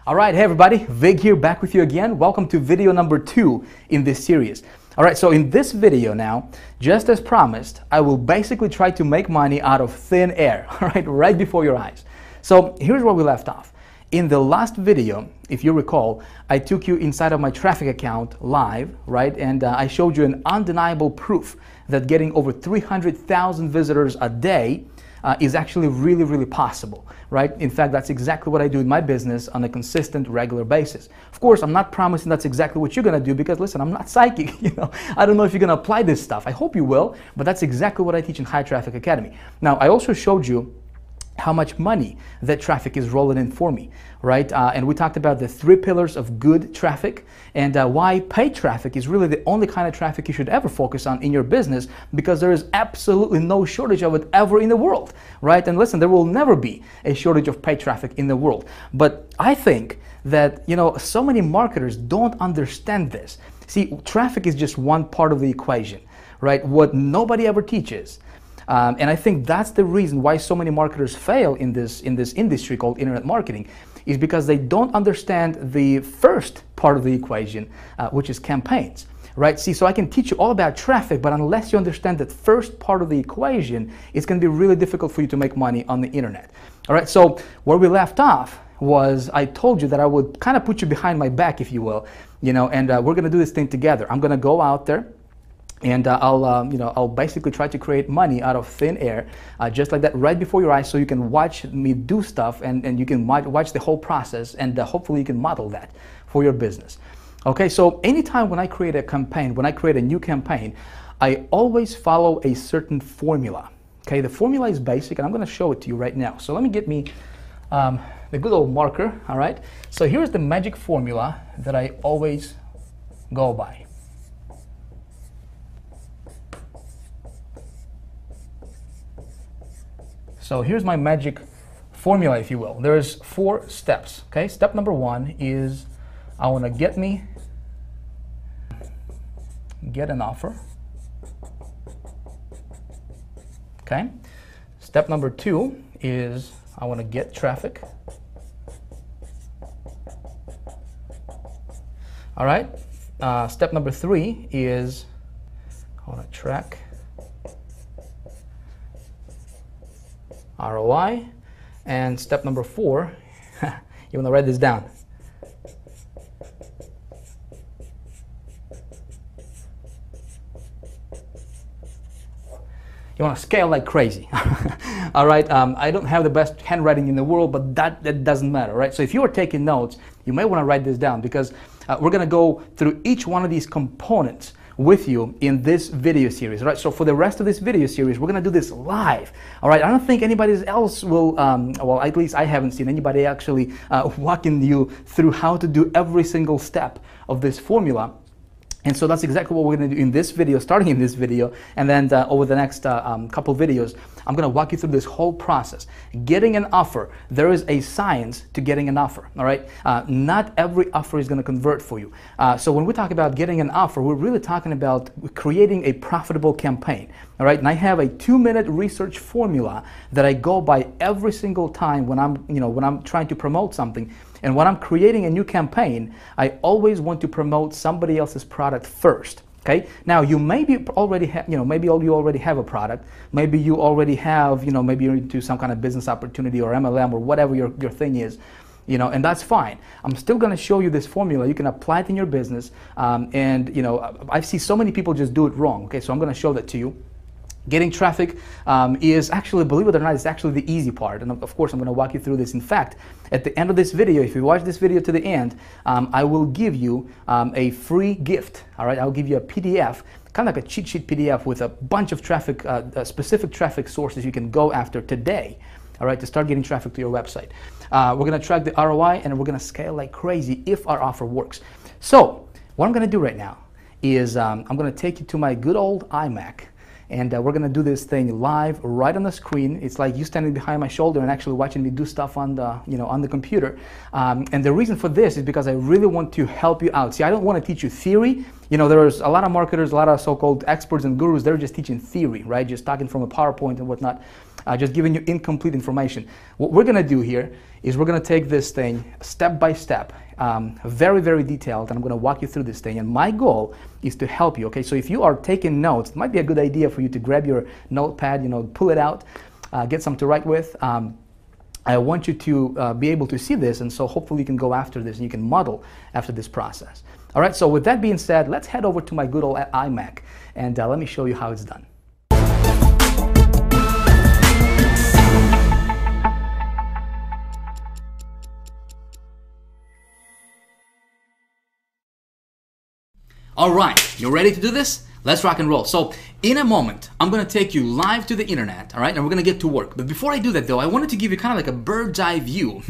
All right, hey everybody, Vig here, back with you again. Welcome to video number 2 in this series. All right, so in this video now, just as promised, I will basically try to make money out of thin air, all right before your eyes. So here's where we left off. In the last video, if you recall, I took you inside of my traffic account live, right? And I showed you an undeniable proof that getting over 300,000 visitors a day is actually really possible, right? In fact, that's exactly what I do in my business on a consistent, regular basis. Of course, I'm not promising that's exactly what you're gonna do because listen, I'm not psychic, I don't know if you're gonna apply this stuff. I hope you will, but that's exactly what I teach in High Traffic Academy. Now, I also showed you how much money that traffic is rolling in for me, right? And we talked about the 3 pillars of good traffic and why paid traffic is really the only kind of traffic you should ever focus on in your business because there is absolutely no shortage of it ever in the world, right? And listen, there will never be a shortage of paid traffic in the world. But I think that, so many marketers don't understand this. See, traffic is just one part of the equation, right? What nobody ever teaches. And I think that's the reason why so many marketers fail in this industry called internet marketing is because they don't understand the first part of the equation, which is campaigns, right? See, so I can teach you all about traffic, but unless you understand that first part of the equation, it's going to be really difficult for you to make money on the internet. All right, so where we left off was I told you that I would kind of put you behind my back, if you will, and we're going to do this thing together. I'm going to go out there. And I'll basically try to create money out of thin air, just like that, right before your eyes, so you can watch me do stuff and you can watch the whole process, and hopefully you can model that for your business. Okay, so anytime when I create a campaign, when I create a new campaign, I always follow a certain formula. Okay, the formula is basic, and I'm going to show it to you right now. So let me get me the good old marker. All right, so here's the magic formula that I always go by. So here's my magic formula, if you will. There's 4 steps, okay? Step number 1 is I want to get an offer, okay? Step number 2 is I want to get traffic. All right? Step number 3 is I want to track ROI, and step number 4, you want to write this down. You want to scale like crazy. All right, I don't have the best handwriting in the world, but that doesn't matter, right? So if you are taking notes, you may want to write this down because we're going to go through each one of these components with you in this video series, right? So for the rest of this video series, we're going to do this live, all right? I don't think anybody else will, well, at least I haven't seen anybody actually walking you through how to do every single step of this formula. And so that's exactly what we're going to do in this video, starting in this video, and then over the next couple videos, I'm going to walk you through this whole process. Getting an offer, there is a science to getting an offer, all right? Not every offer is going to convert for you. So when we talk about getting an offer, we're really talking about creating a profitable campaign, all right? And I have a 2-minute research formula that I go by every single time when I'm trying to promote something. And when I'm creating a new campaign, I always want to promote somebody else's product first. Okay. Now you maybe already have, maybe you already have a product. Maybe you already have, maybe you're into some kind of business opportunity or MLM or whatever your thing is, and that's fine. I'm still going to show you this formula. You can apply it in your business, and I see so many people just do it wrong. Okay, so I'm going to show that to you. Getting traffic is actually, believe it or not, it's actually the easy part. And of course, I'm going to walk you through this. In fact, at the end of this video, if you watch this video to the end, I will give you a free gift. All right, I'll give you a PDF, kind of like a cheat sheet PDF with a bunch of traffic, specific traffic sources you can go after today. All right, to start getting traffic to your website. We're going to track the ROI and we're going to scale like crazy if our offer works. So what I'm going to do right now is I'm going to take you to my good old iMac. and we're gonna do this thing live right on the screen. It's like you standing behind my shoulder and actually watching me do stuff on the, on the computer. And the reason for this is because I really want to help you out. See, I don't want to teach you theory. There's a lot of marketers, a lot of so-called experts and gurus, they're just teaching theory, right? Just talking from a PowerPoint and whatnot, just giving you incomplete information. What we're gonna do here is we're gonna take this thing step by step, very, very detailed, and I'm gonna walk you through this thing. And my goal is to help you, okay? So if you are taking notes, it might be a good idea for you to grab your notepad, pull it out, get something to write with. I want you to be able to see this, and so hopefully you can go after this and you can model after this process. All right, so with that being said, let's head over to my good old iMac, and let me show you how it's done. All right, you ready to do this? Let's rock and roll. So in a moment, I'm gonna take you live to the internet, all right? And we're gonna get to work. But before I do that though, I wanted to give you kind of like a bird's eye view,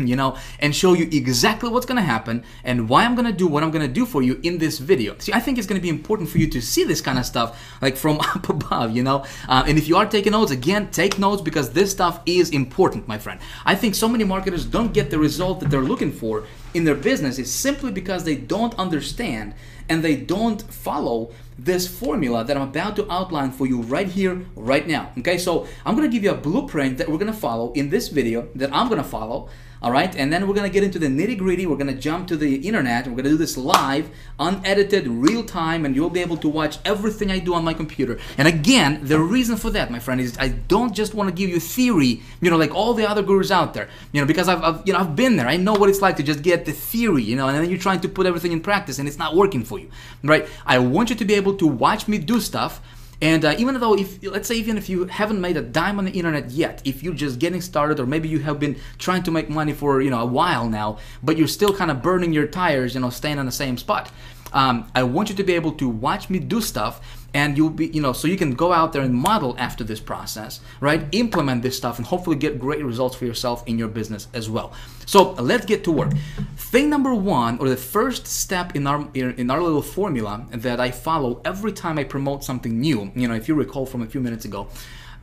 and show you exactly what's gonna happen and why I'm gonna do what I'm gonna do for you in this video. See, I think it's gonna be important for you to see this kind of stuff like from up above, And if you are taking notes, again, take notes because this stuff is important, my friend. I think so many marketers don't get the result that they're looking for in their business is simply because they don't understand and they don't follow this formula that I'm about to outline for you right here, right now. Okay, so I'm gonna give you a blueprint that we're gonna follow in this video that I'm gonna follow. All right, and then we're gonna get into the nitty-gritty. We're gonna jump to the internet. We're gonna do this live, unedited, real time, and you'll be able to watch everything I do on my computer. And again, the reason for that, my friend, is I don't just want to give you theory, like all the other gurus out there, because I've been there. I know what it's like to just get the theory, and then you're trying to put everything in practice, and it's not working for you, right? I want you to be able to watch me do stuff. And even though, let's say even if you haven't made a dime on the internet yet, if you're just getting started, or maybe you have been trying to make money for a while now, but you're still kind of burning your tires, staying on the same spot, I want you to be able to watch me do stuff, and you'll be, so you can go out there and model after this process, right? Implement this stuff and hopefully get great results for yourself in your business as well. So let's get to work. Thing number one, or the first step in our little formula that I follow every time I promote something new, if you recall from a few minutes ago,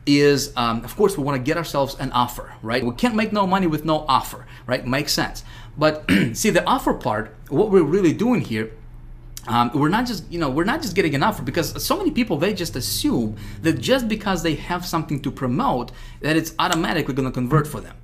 is of course we want to get ourselves an offer, right? We can't make no money with no offer, right? Makes sense. But see, the offer part, what we're really doing here, we're not just getting an offer, because so many people, they just assume that just because they have something to promote that it's automatically going to convert for them.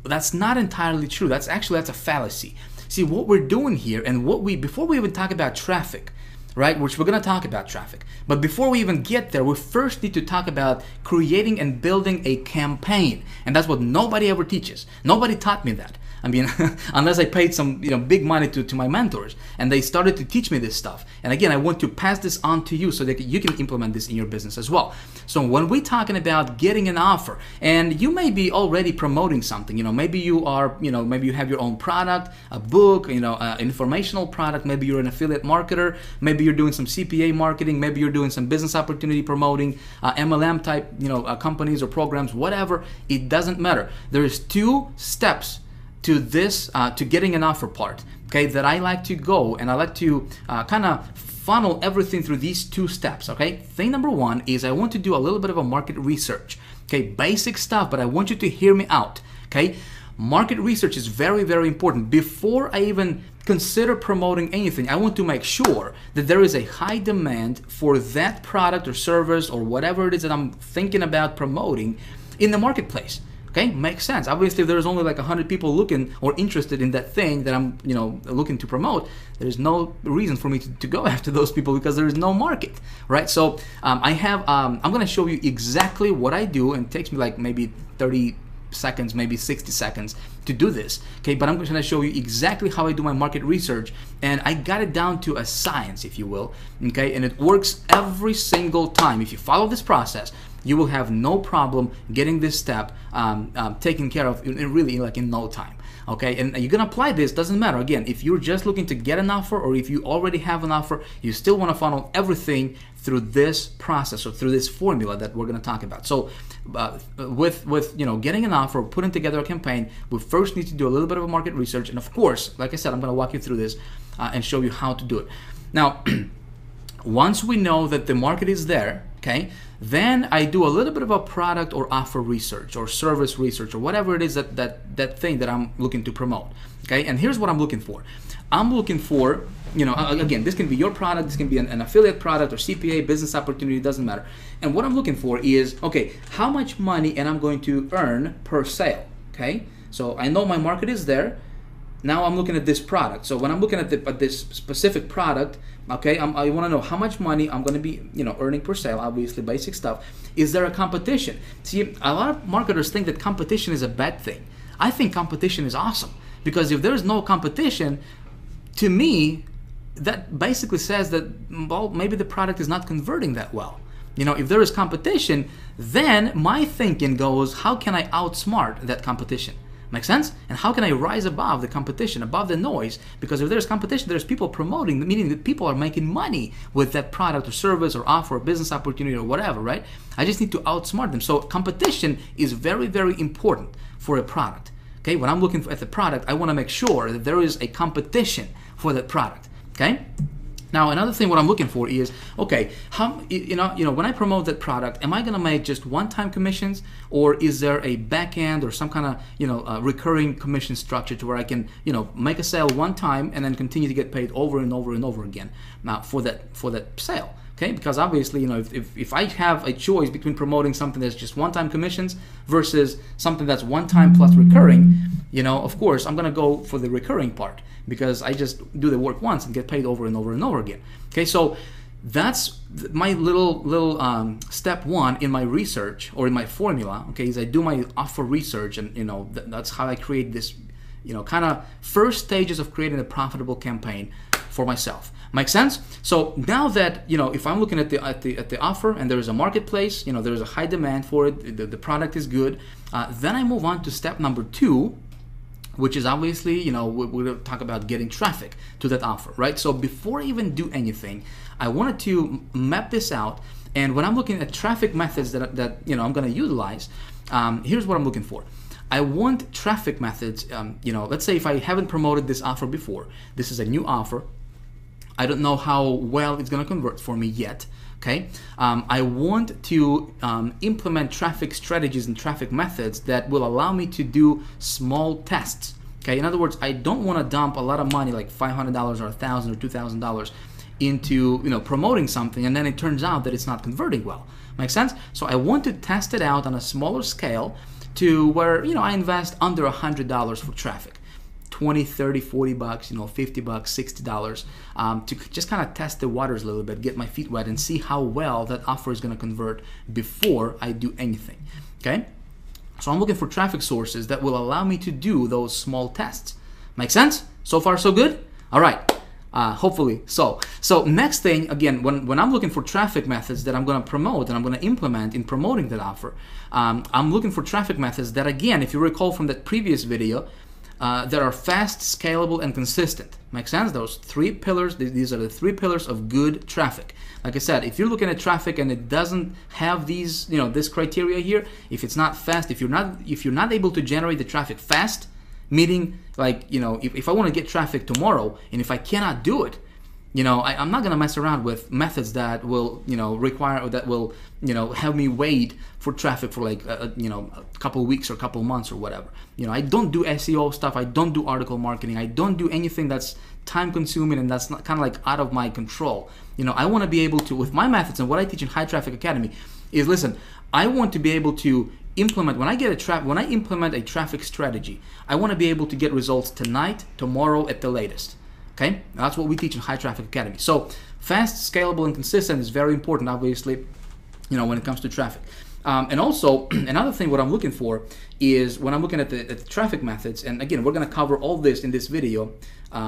That's not entirely true. That's a fallacy. See, what we're doing here, and before we even talk about traffic, right, which we're going to talk about traffic, but before we even get there, we first need to talk about creating and building a campaign. And that's what nobody ever teaches. Nobody taught me that. I mean, unless I paid some big money to my mentors, and they started to teach me this stuff. And again, I want to pass this on to you so that you can implement this in your business as well. So when we're talking about getting an offer, and you may be already promoting something, maybe you are, maybe you have your own product, a book, an informational product, maybe you're an affiliate marketer, maybe you're doing some CPA marketing, maybe you're doing some business opportunity promoting, MLM type, companies or programs, whatever. It doesn't matter. There's 2 steps to this, to getting an offer part, okay, that I like to go, and I like to kind of funnel everything through these 2 steps, okay? Thing number 1 is I want to do a little bit of a market research, okay? Basic stuff, but I want you to hear me out, okay? Market research is very, very important. Before I even consider promoting anything, I want to make sure that there is a high demand for that product or service or whatever it is that I'm thinking about promoting in the marketplace. Okay, makes sense. Obviously, if there's only like 100 people looking or interested in that thing that I'm, looking to promote, there's no reason for me to go after those people because there is no market, right? So I'm going to show you exactly what I do, and it takes me like maybe 30 seconds, maybe 60 seconds to do this, okay? But I'm going to show you exactly how I do my market research, and I got it down to a science, if you will, okay? And it works every single time. If you follow this process, you will have no problem getting this step taken care of really like in no time. Okay, and you're gonna apply this, doesn't matter. Again, if you're just looking to get an offer or if you already have an offer, you still want to funnel everything through this process or through this formula that we're gonna talk about. So with getting an offer, putting together a campaign, we first need to do a little bit of a market research, and of course, like I said, I'm gonna walk you through this and show you how to do it. Now, once we know that the market is there, okay, Then I do a little bit of a product or offer research or service research or whatever it is that thing that I'm looking to promote. Okay, and here's what I'm looking for. I'm looking for, you know, again, this can be your product, this can be an affiliate product or CPA, business opportunity, doesn't matter. And what I'm looking for is, okay, how much money am I going to earn per sale? Okay, so I know my market is there. Now I'm looking at this product. So when I'm looking at this specific product, okay, I want to know how much money I'm going to be, you know, earning per sale. Obviously, basic stuff. Is there a competition? See, a lot of marketers think that competition is a bad thing. I think competition is awesome, because if there is no competition, to me, that basically says that, well, maybe the product is not converting that well. You know, if there is competition, then my thinking goes, how can I outsmart that competition? Make sense? And how can I rise above the competition, above the noise? Because if there's competition, there's people promoting, meaning that people are making money with that product or service or offer or business opportunity or whatever, right? I just need to outsmart them. So competition is very, very important for a product. Okay, when I'm looking at the product, I want to make sure that there is a competition for that product. Okay. Now, another thing what I'm looking for is, okay, how, you know, when I promote that product, am I going to make just one-time commissions, or is there a back end or some kind of, you know, recurring commission structure to where I can, you know, make a sale one time and then continue to get paid over and over and over again now for that sale? Okay, because obviously, you know, if I have a choice between promoting something that's just one-time commissions versus something that's one-time plus recurring, you know, of course, I'm going to go for the recurring part, because I just do the work once and get paid over and over and over again. Okay, so that's my little step one in my research or in my formula. Okay, is I do my offer research, and you know that's how I create this, you know, kind of first stages of creating a profitable campaign for myself. Make sense? So now that, you know, if I'm looking at the offer and there is a marketplace, you know, there is a high demand for it, the product is good, then I move on to step number 2, which is obviously, you know, we're going to talk about getting traffic to that offer, right? So before I even do anything, I wanted to map this out. And when I'm looking at traffic methods that you know, I'm going to utilize, here's what I'm looking for. I want traffic methods, you know, let's say if I haven't promoted this offer before, this is a new offer. I don't know how well it's going to convert for me yet. Okay, I want to implement traffic strategies and traffic methods that will allow me to do small tests. Okay, in other words, I don't want to dump a lot of money, like $500 or $1,000 or $2,000, into, you know, promoting something and then it turns out that it's not converting well. Make sense? So I want to test it out on a smaller scale to where, you know, I invest under $100 for traffic. 20, 30, 40 bucks, you know, 50 bucks, $60, to just kind of test the waters a little bit, get my feet wet and see how well that offer is going to convert before I do anything. Okay? So I'm looking for traffic sources that will allow me to do those small tests. Make sense? So far, so good? All right. Hopefully so. So next thing, again, when I'm looking for traffic methods that I'm going to promote and I'm going to implement in promoting that offer, I'm looking for traffic methods that, again, if you recall from that previous video, that are fast, scalable, and consistent. Make sense? Those 3 pillars, these are the 3 pillars of good traffic. Like I said, if you're looking at traffic and it doesn't have these, you know, this criteria here, if it's not fast, if you're not able to generate the traffic fast, meaning, like, you know, if I want to get traffic tomorrow and if I cannot do it, you know, I'm not going to mess around with methods that will, you know, require, or that will, you know, have me wait for traffic for like, you know, a couple of weeks or a couple of months or whatever. You know, I don't do SEO stuff. I don't do article marketing. I don't do anything that's time consuming and that's not kind of like out of my control. You know, I want to be able to, with my methods and what I teach in High Traffic Academy is, listen, I want to be able to implement, when I implement a traffic strategy, I want to be able to get results tonight, tomorrow at the latest. Okay, that's what we teach in High Traffic Academy. So fast, scalable, and consistent is very important, obviously, you know, when it comes to traffic. And also, another thing what I'm looking for is when I'm looking at the traffic methods, and again, we're going to cover all this in this video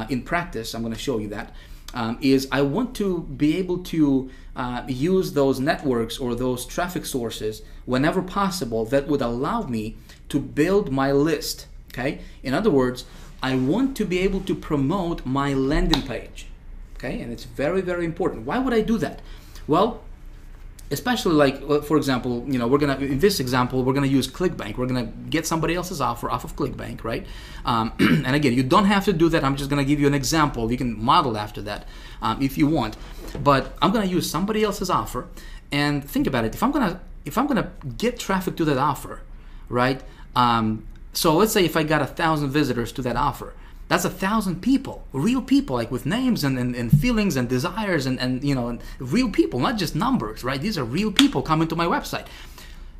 in practice. I'm going to show you that. Is I want to be able to use those networks or those traffic sources whenever possible that would allow me to build my list. Okay, in other words, I want to be able to promote my landing page. Okay, and it's very, very important. Why would I do that? Well, especially like, for example, we're gonna, in this example, we're gonna use ClickBank. We're gonna get somebody else's offer off of ClickBank, right? And again, you don't have to do that. I'm just gonna give you an example. You can model after that if you want, but I'm gonna use somebody else's offer. And think about it. If I'm gonna get traffic to that offer, right? So let's say if I got 1,000 visitors to that offer, that's 1,000 people, real people, like with names and feelings and desires and real people, not just numbers, right? These are real people coming to my website.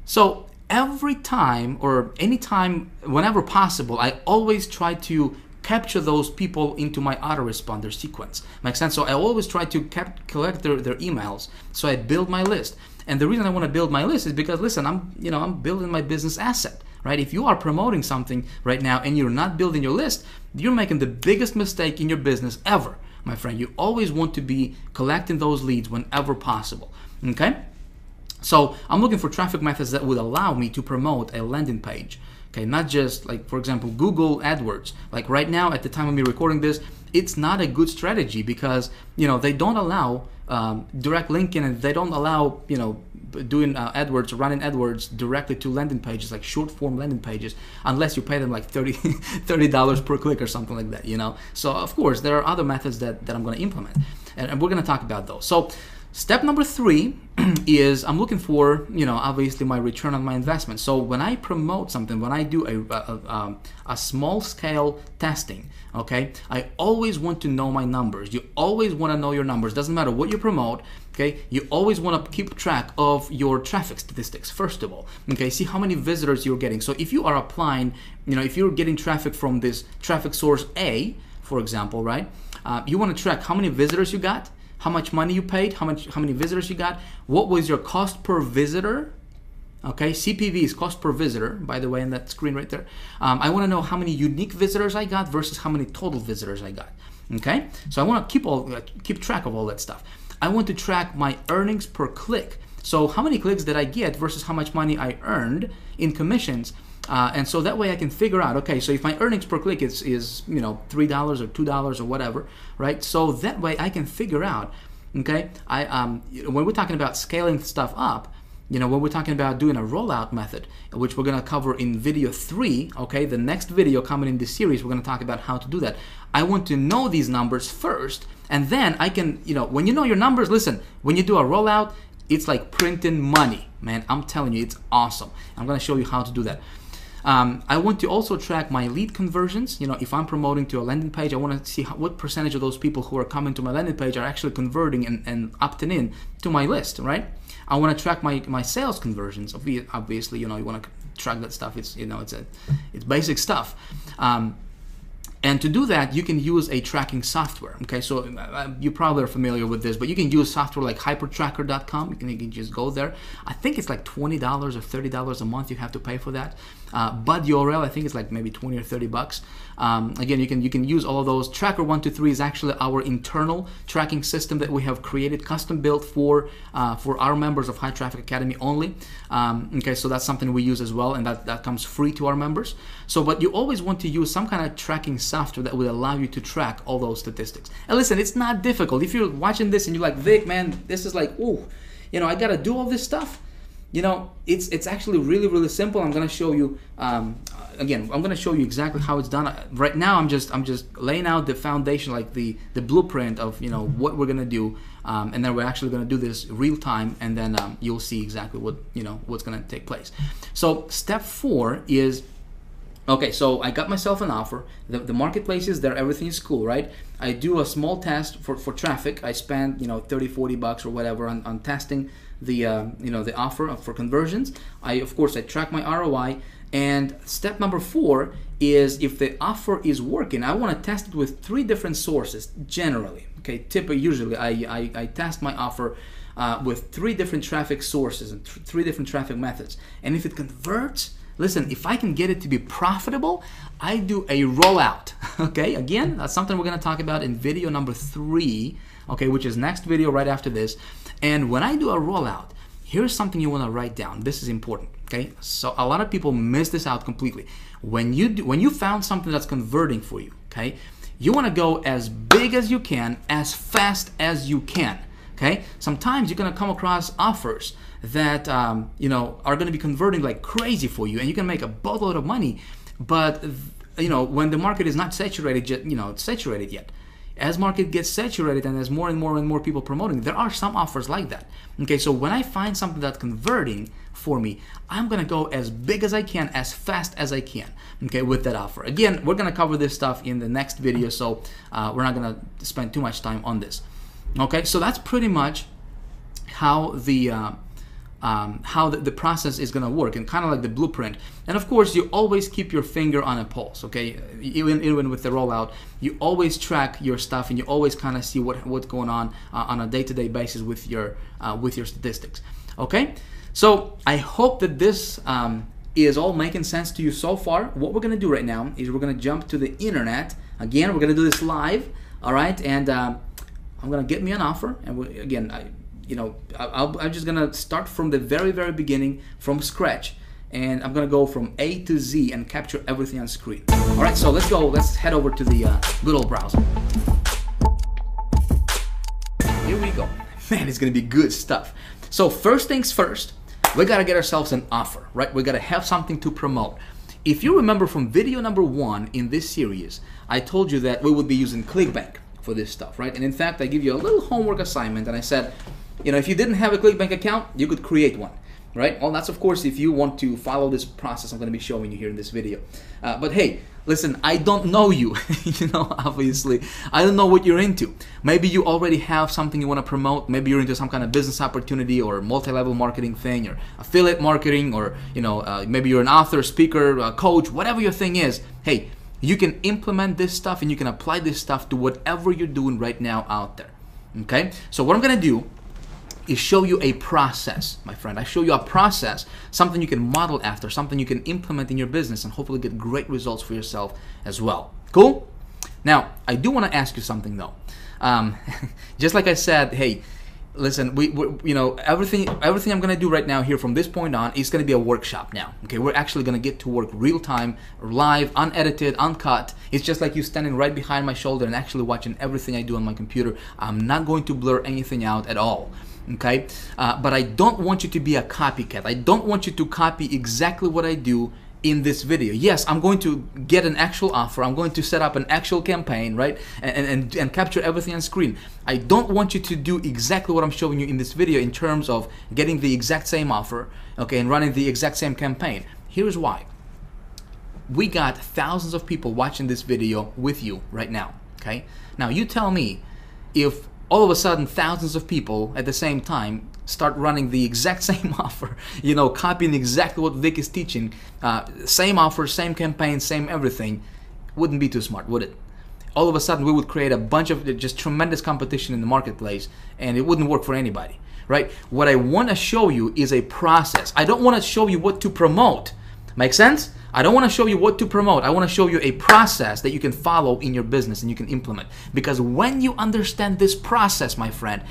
So every time or anytime, whenever possible, I always try to capture those people into my autoresponder sequence. Makes sense? So I always try to collect their emails. So I build my list. And the reason I want to build my list is because, listen, I'm building my business asset, right? If you are promoting something right now and you're not building your list, you're making the biggest mistake in your business ever, my friend. You always want to be collecting those leads whenever possible, okay? So I'm looking for traffic methods that would allow me to promote a landing page, okay? Not just like, for example, Google AdWords. Like right now, at the time of me recording this, it's not a good strategy because, they don't allow direct linking, and they don't allow, doing AdWords, running AdWords directly to landing pages, like short form landing pages, unless you pay them like $30 per click or something like that, So of course, there are other methods that I'm going to implement, and we're going to talk about those. So step number 3 is I'm looking for, obviously my return on my investment. So when I promote something, when I do a small scale testing, okay, I always want to know my numbers. You always want to know your numbers. Doesn't matter what you promote, okay? You always want to keep track of your traffic statistics, first of all, okay? See how many visitors you're getting. So if you are applying, if you're getting traffic from this traffic source A, for example, right? You want to track how many visitors you got, how much money you paid, how many visitors you got, what was your cost per visitor, okay? CPV is cost per visitor, by the way, in that screen right there. I want to know how many unique visitors I got versus how many total visitors I got, okay? So I want to keep track of all that stuff. I want to track my earnings per click. So how many clicks did I get versus how much money I earned in commissions. And so that way I can figure out, okay, so if my earnings per click is $3 or $2 or whatever, right? So that way I can figure out, okay, when we're talking about scaling stuff up, when we're talking about doing a rollout method, which we're going to cover in video 3, okay, the next video coming in this series, we're going to talk about how to do that. I want to know these numbers first, and then I can, when you know your numbers, listen, when you do a rollout, it's like printing money, man. I'm telling you, it's awesome. I'm going to show you how to do that. I want to also track my lead conversions. If I'm promoting to a landing page, I want to see what percentage of those people who are coming to my landing page are actually converting and opting in to my list, right? I want to track my sales conversions. Obviously, you want to track that stuff. It's it's basic stuff. And to do that, you can use a tracking software. Okay, so you probably are familiar with this, but you can use software like hypertracker.com. You can just go there. I think it's like $20 or $30 a month you have to pay for that. Bud URL, I think it's like maybe 20 or 30 bucks. Again, you can use all of those. Tracker 123 is actually our internal tracking system that we have created, custom built for our members of High Traffic Academy only. Okay, so that's something we use as well, and that comes free to our members. So, but you always want to use some kind of tracking software that will allow you to track all those statistics. And listen, it's not difficult. If you're watching this and you're like, Vic, man, this is like, ooh, I gotta do all this stuff. It's actually really, really simple. I'm gonna show you. Again, I'm gonna show you exactly how it's done. Right now, I'm just laying out the foundation, like the blueprint of what we're gonna do, and then we're actually gonna do this real time, and then you'll see exactly what what's gonna take place. So step 4 is, okay, so I got myself an offer. The marketplace is there, everything is cool, right? I do a small test for traffic. I spend $30-40 bucks or whatever on testing the the offer for conversions. Of course I track my ROI. And step number 4 is, if the offer is working, I want to test it with 3 different sources generally. Okay, usually I test my offer with 3 different traffic sources and 3 different traffic methods. And if it converts, listen, if I can get it to be profitable, I do a rollout. Okay, again, that's something we're going to talk about in video number 3, okay, which is next video right after this. And when I do a rollout, here's something you want to write down. This is important, okay? So a lot of people miss this out completely. When you found something that's converting for you, okay, you want to go as big as you can, as fast as you can. Okay, sometimes you're gonna come across offers that you know, are gonna be converting like crazy for you, and you can make a boatload of money. But you know, when the market is not saturated yet, saturated yet. As market gets saturated and as more and more people promoting, there are some offers like that. Okay, so when I find something that's converting for me, I'm gonna go as big as I can, as fast as I can, okay, with that offer. Again, we're gonna cover this stuff in the next video, so we're not gonna spend too much time on this. Okay, so that's pretty much how the process is going to work, and kind of like the blueprint. And of course, you always keep your finger on a pulse, okay? Even with the rollout, you always track your stuff, and you always kind of see what's going on a day-to-day basis with your statistics, okay? So I hope that this is all making sense to you so far. What we're going to do right now is we're going to jump to the internet. Again, we're going to do this live, all right? And I'm going to get me an offer, and I'm just gonna start from the very beginning, from scratch, and I'm gonna go from A to Z and capture everything on screen. All right, so let's go. Let's head over to the good old browser. Here we go. Man, it's gonna be good stuff. So first things first, we gotta get ourselves an offer, right? We gotta have something to promote. If you remember from video number 1 in this series, I told you that we would be using ClickBank for this stuff, right? And in fact, I give you a little homework assignment, and I said, you know, if you didn't have a ClickBank account, you could create one, right? Well, that's of course if you want to follow this process I'm going to be showing you here in this video. But hey, listen, I don't know you, you know, obviously. I don't know what you're into. Maybe you already have something you want to promote. Maybe you're into some kind of business opportunity or multi-level marketing thing or affiliate marketing, or, you know, maybe you're an author, speaker, coach, whatever your thing is. Hey, you can implement this stuff and you can apply this stuff to whatever you're doing right now out there, okay? So what I'm going to do is show you a process, my friend. I show you a process, something you can model after, something you can implement in your business and hopefully get great results for yourself as well. Cool? Now, I do want to ask you something though. Just like I said, hey, listen, we you know, everything I'm going to do right now here from this point on is going to be a workshop now. Okay, we're actually going to get to work real time, live, unedited, uncut. It's just like you standing right behind my shoulder and actually watching everything I do on my computer. I'm not going to blur anything out at all. Okay, but I don't want you to be a copycat. I don't want you to copy exactly what I do in this video. Yes, I'm going to get an actual offer. I'm going to set up an actual campaign, right? And capture everything on screen. I don't want you to do exactly what I'm showing you in this video in terms of getting the exact same offer, okay, and running the exact same campaign. Here's why. We got thousands of people watching this video with you right now, okay? Now you tell me if all of a sudden thousands of people at the same time start running the exact same offer, you know, copying exactly what Vic is teaching, same offer, same campaign, same everything, wouldn't be too smart, would it? All of a sudden we would create a bunch of just tremendous competition in the marketplace, and it wouldn't work for anybody, right? What I want to show you is a process. I don't want to show you what to promote. Make sense? I don't want to show you what to promote. I want to show you a process that you can follow in your business and you can implement. Because when you understand this process, my friend,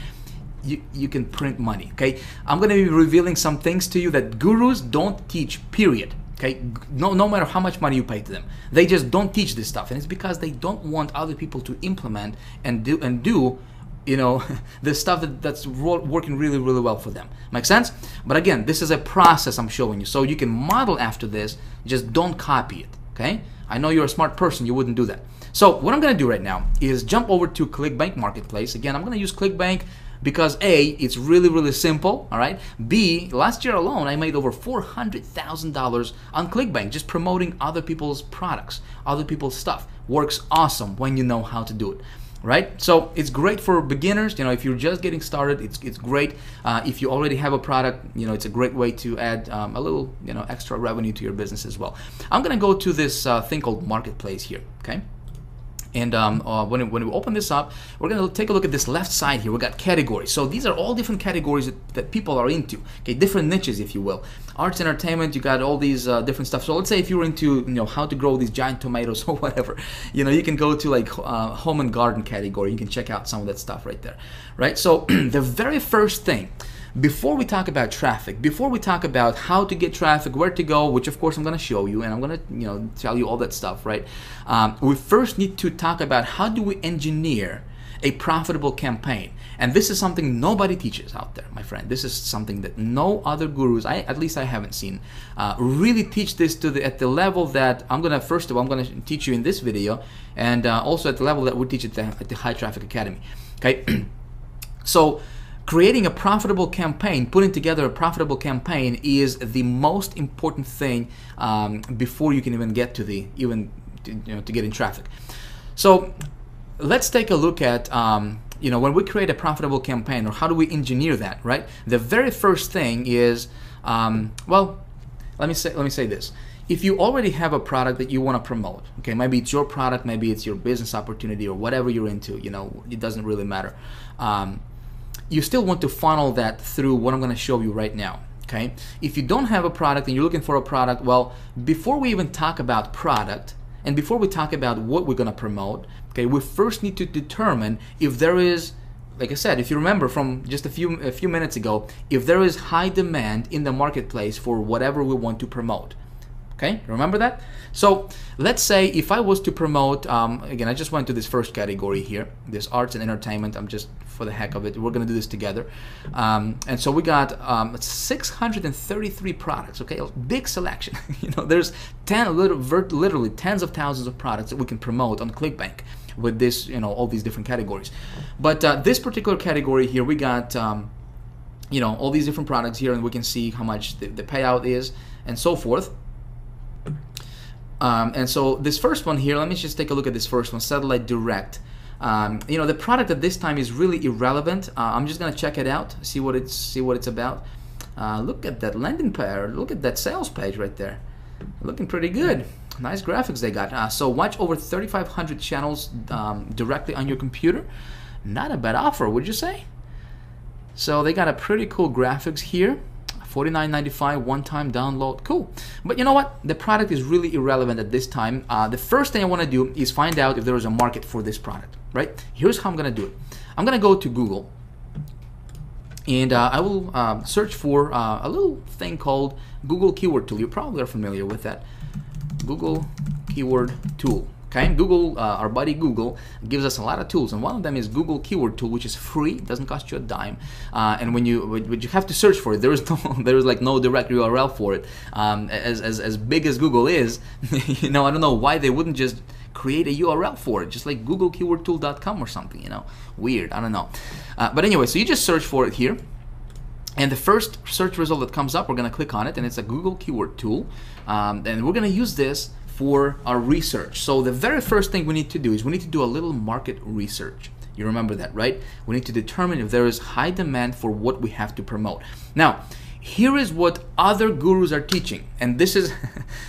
you can print money, okay? I'm going to be revealing some things to you that gurus don't teach, period. Okay, no matter how much money you pay to them, they just don't teach this stuff, and it's because they don't want other people to implement and do you know, the stuff that's working really well for them. Make sense? But again, this is a process I'm showing you, so you can model after this. Just don't copy it. Okay? I know you're a smart person, you wouldn't do that. So what I'm going to do right now is jump over to ClickBank Marketplace. Again, I'm going to use ClickBank because A, it's really simple, all right? B, last year alone, I made over $400,000 on ClickBank just promoting other people's products, other people's stuff. Works awesome when you know how to do it, right? So it's great for beginners. You know, if you're just getting started, it's great. If you already have a product, you know, it's a great way to add a little, you know, extra revenue to your business as well. I'm gonna go to this thing called Marketplace here, okay? And when we open this up, we're going to take a look at this left side here. We got categories. So these are all different categories that people are into. Okay, different niches, if you will. Arts, entertainment. You got all these different stuff. So let's say if you're into, you know, how to grow these giant tomatoes or whatever, you know, you can go to like home and garden category. You can check out some of that stuff right there, right? So the very first thing, before we talk about traffic, before we talk about how to get traffic, where to go, which of course I'm going to show you, and I'm going to, you know, tell you all that stuff, right? We first need to talk about how do we engineer a profitable campaign. And this is something nobody teaches out there, my friend. This is something that no other gurus, at least I haven't seen, really teach this at the level that first of all, I'm gonna teach you in this video, and also at the level that we teach at the High Traffic Academy. Okay, so creating a profitable campaign, putting together a profitable campaign is the most important thing before you can even get to to get in traffic. So let's take a look at when we create a profitable campaign, or how do we engineer that, right? The very first thing is, well, let me say this. If you already have a product that you want to promote, okay, maybe it's your product, maybe it's your business opportunity, or whatever you're into, it doesn't really matter. You still want to funnel that through what I'm going to show you right now, okay? If you don't have a product and you're looking for a product, well, before we even talk about product, and before we talk about what we're going to promote, okay, we first need to determine if there is, like I said, if you remember from just a few minutes ago, if there is high demand in the marketplace for whatever we want to promote. Okay, remember that? So let's say if I was to promote, again, I just went to this first category here, this arts and entertainment. I'm just, for the heck of it, we're gonna do this together. And so we got 633 products, okay, a big selection. There's literally tens of thousands of products that we can promote on ClickBank with this, all these different categories. But this particular category here, we got, all these different products here, and we can see how much the payout is and so forth. And so this first one here, let me just take a look at this first one, Satellite Direct. The product at this time is really irrelevant. I'm just gonna check it out, see what it's about. Look at that landing page, look at that sales page right there, looking pretty good. Nice graphics they got. So watch over 3,500 channels directly on your computer. Not a bad offer, would you say? So they got a pretty cool graphics here. $49.95 one-time download, cool. But you know what? The product is really irrelevant at this time. The first thing I want to do is find out if there is a market for this product, right? Here's how I'm going to do it. I'm going to go to Google, and I will search for a little thing called Google Keyword Tool. You probably are familiar with that. Google Keyword Tool. Okay, Google, our buddy Google, gives us a lot of tools, and one of them is Google Keyword Tool, which is free, doesn't cost you a dime. And when you have to search for it, there is like no direct URL for it. As big as Google is, I don't know why they wouldn't just create a URL for it, just like googlekeywordtool.com or something. Weird, I don't know. But anyway, so you just search for it here. And the first search result that comes up, we're going to click on it, and it's a Google Keyword Tool. And we're going to use this for our research. So the very first thing we need to do is we need to do a little market research. You remember that, right? We need to determine if there is high demand for what we have to promote. Now, here is what other gurus are teaching, and this is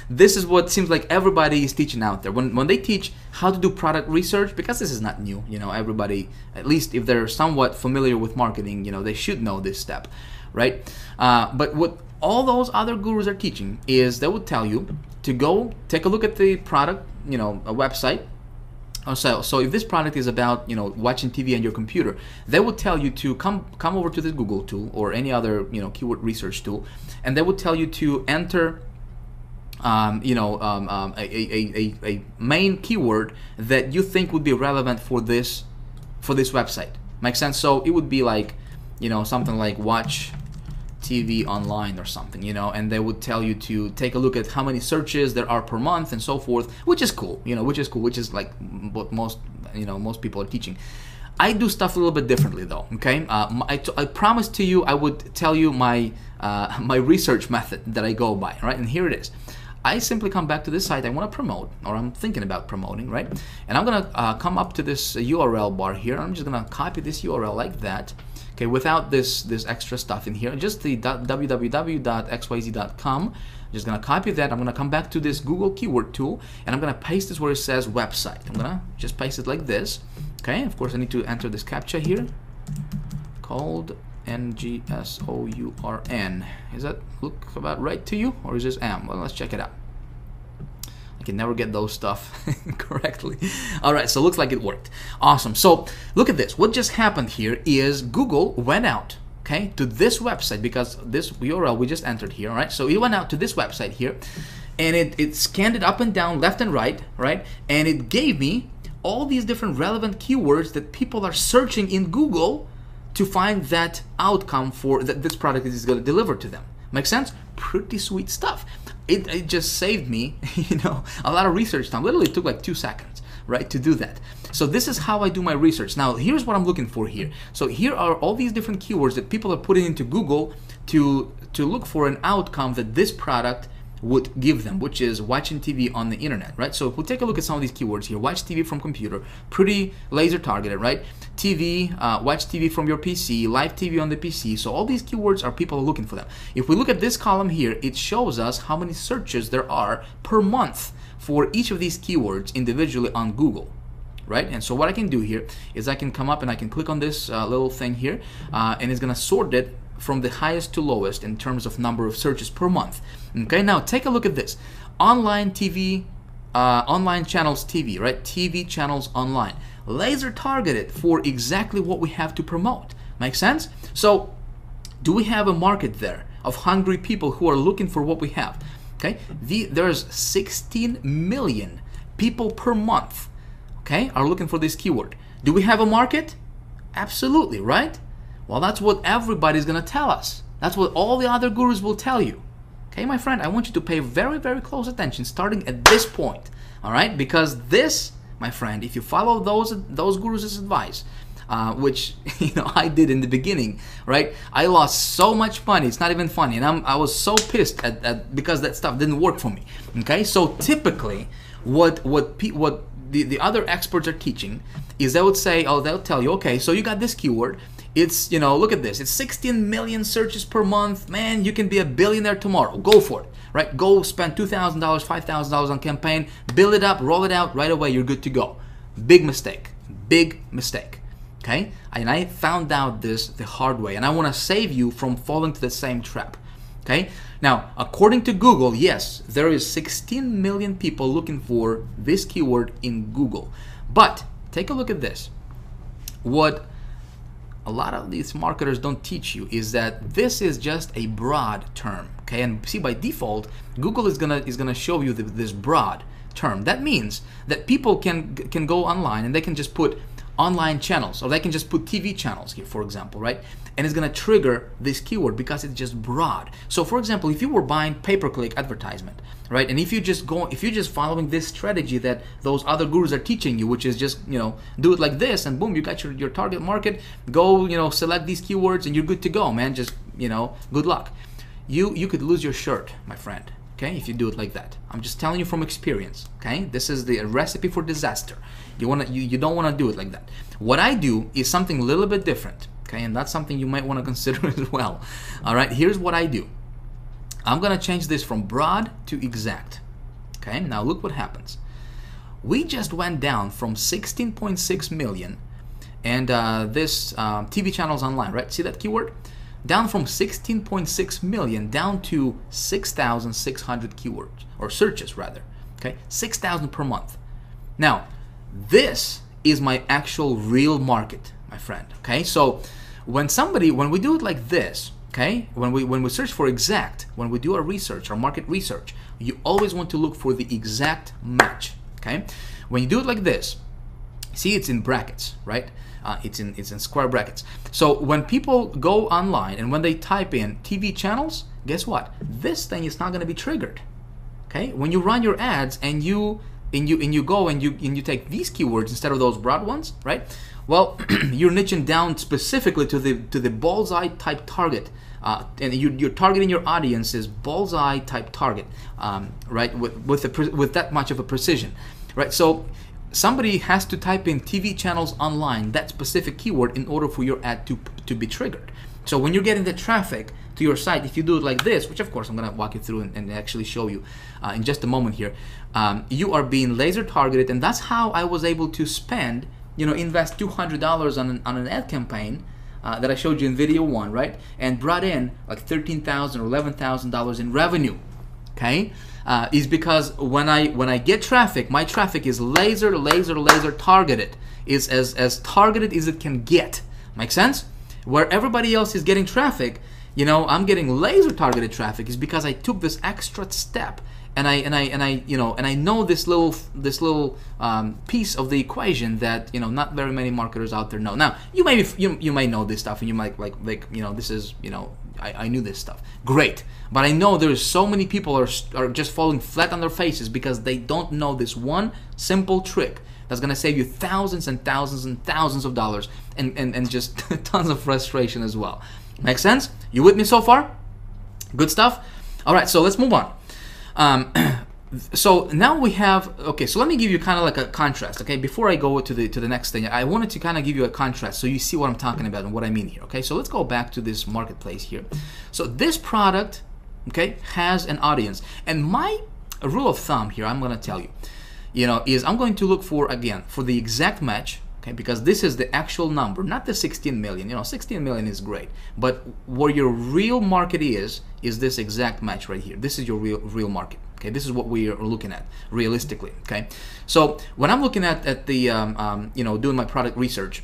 this is what seems like everybody is teaching out there. When they teach how to do product research, because this is not new, everybody, at least if they're somewhat familiar with marketing, they should know this step, right? But what all those other gurus are teaching is they would tell you to go take a look at the product, a website. So if this product is about watching TV on your computer, they will tell you to come over to this Google tool or any other keyword research tool, and they will tell you to enter a main keyword that you think would be relevant for this website. Make sense? So it would be like something like watch TV online or something, and they would tell you to take a look at how many searches there are per month and so forth, which is cool, which is like what most people are teaching. I do stuff a little bit differently though, okay? I promised to you I would tell you my my research method that I go by, right? And here it is. I simply come back to this site I want to promote, or I'm thinking about promoting, right? And I'm gonna come up to this URL bar here. I'm just gonna copy this URL like that. Okay, without this extra stuff in here, just the www.xyz.com. I'm just gonna copy that. I'm gonna come back to this Google Keyword Tool, and I'm gonna paste this where it says website. I'm gonna just paste it like this. Okay, of course I need to enter this CAPTCHA here, called NGSOURN. Does that look about right to you, or is this M? Well, let's check it out. I can never get those stuff correctly. All right, so it looks like it worked. Awesome. So look at this. What just happened here is Google went out, okay, to this website, because this URL we just entered here, right? So it went out to this website here, and it scanned it up and down, left and right, and it gave me all these different relevant keywords that people are searching in Google to find that outcome for that this product is going to deliver to them. Make sense? Pretty sweet stuff. It just saved me, a lot of research time. Literally took like 2 seconds, right, to do that. So this is how I do my research. Now, here's what I'm looking for here. So here are all these different keywords that people are putting into Google to look for an outcome that this product would give them, which is watching TV on the internet, right? So if we take a look at some of these keywords here, watch TV from computer, pretty laser targeted, right? TV, watch TV from your PC, live TV on the PC. So all these keywords are people looking for them. If we look at this column here, it shows us how many searches there are per month for each of these keywords individually on Google, right? And so what I can do here is I can come up and I can click on this little thing here, and it's gonna sort it from the highest to lowest in terms of number of searches per month. Okay, now take a look at this. Online TV, online channels TV, right? TV channels online. Laser targeted for exactly what we have to promote. Make sense? So, do we have a market there of hungry people who are looking for what we have? Okay, there's 16 million people per month, okay, are looking for this keyword. Do we have a market? Absolutely, right? Well, that's what everybody's gonna tell us. That's what all the other gurus will tell you. Okay, my friend, I want you to pay very, very close attention starting at this point, all right? Because this, my friend, if you follow those gurus' advice, which I did in the beginning, right? I lost so much money. It's not even funny, and I was so pissed at because that stuff didn't work for me. Okay, so typically, what the other experts are teaching is they would say, they'll tell you, okay, so you got this keyword. It's, look at this. It's 16 million searches per month. Man, you can be a billionaire tomorrow. Go for it, right? Go spend $2,000, $5,000 on campaign, build it up, roll it out, right away, you're good to go. Big mistake, okay? And I found out this the hard way, and I want to save you from falling to the same trap, okay? Now, according to Google, yes, there is 16 million people looking for this keyword in Google. But take a look at this. What a lot of these marketers don't teach you is that this is just a broad term, okay? And see, by default, Google is gonna show you this broad term. That means that people can go online and they can just put online channels, or they can just put TV channels here, for example, right? And it's gonna trigger this keyword because it's just broad. So, for example, if you were buying pay-per-click advertisement, right? And if you're just following this strategy that those other gurus are teaching you, which is just, do it like this, and boom, you got your target market. Go, select these keywords, and you're good to go, man. Just, good luck. You could lose your shirt, my friend. Okay, if you do it like that. I'm just telling you from experience. Okay, this is the recipe for disaster. You don't want to do it like that. What I do is something a little bit different. Okay, and that's something you might want to consider as well. All right, here's what I do. I'm gonna change this from broad to exact. Okay, now look what happens. We just went down from 16.6 million, and this TV channels online, right? See that keyword? Down from 16.6 million down to 6,600 keywords, or searches rather, okay? 6,000 per month. Now, this is my actual real market, my friend, okay? So when we do it like this, okay, when we search for exact, when we do our research, our market research, you always want to look for the exact match, okay? When you do it like this, see, it's in brackets, right? It's in square brackets. So when people go online and when they type in TV channels, guess what? This thing is not going to be triggered. Okay? When you run your ads and you go and you take these keywords instead of those broad ones, right? Well, you're niching down specifically to the bullseye type target, and you're targeting your audience's bullseye type target, right? With that much of a precision, right? So somebody has to type in TV channels online, that specific keyword, in order for your ad to be triggered. So when you're getting the traffic to your site, if you do it like this, which of course I'm going to walk you through and actually show you in just a moment here, you are being laser targeted, and that's how I was able to spend, invest $200 on an ad campaign that I showed you in video 1, right? And brought in like $13,000 or $11,000 in revenue. Okay, is because when I get traffic, my traffic is laser targeted. Is as targeted as it can get. Make sense? Where everybody else is getting traffic, I'm getting laser targeted traffic is because I took this extra step I know this little piece of the equation that not very many marketers out there know. Now you may know this stuff, and you might like this is I knew this stuff. Great, but I know there's so many people are just falling flat on their faces because they don't know this one simple trick that's gonna save you thousands and thousands and thousands of dollars and just tons of frustration as well. Make sense? You with me so far? Good stuff. All right, so let's move on. So now we have, okay, so let me give you kind of like a contrast, okay? Before I go to the next thing, I wanted to kind of give you a contrast so you see what I'm talking about and what I mean here, okay? So let's go back to this marketplace here. So this product, okay, has an audience. And my rule of thumb here, I'm going to tell you, is I'm going to look for, again, for the exact match, okay? Because this is the actual number, not the 16 million. 16 million is great. But where your real market is this exact match right here. This is your real market. Okay, this is what we are looking at realistically. Okay, so when I'm looking at the doing my product research,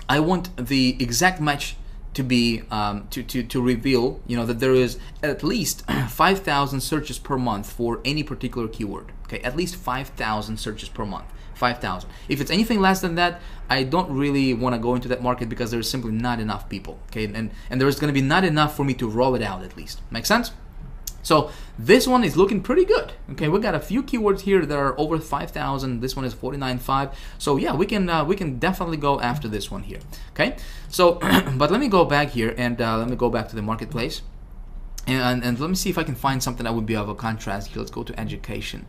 I want the exact match to be to reveal that there is at least 5,000 searches per month for any particular keyword. Okay, at least 5,000 searches per month. 5,000. If it's anything less than that, I don't really want to go into that market because there's simply not enough people. Okay, and there's going to be not enough for me to roll it out at least. Make sense? So this one is looking pretty good. Okay, we got a few keywords here that are over 5,000. This one is 49.5. So yeah, we can definitely go after this one here. Okay, so but let me go back here and let me go back to the marketplace and let me see if I can find something that would be of a contrast here. Let's go to education.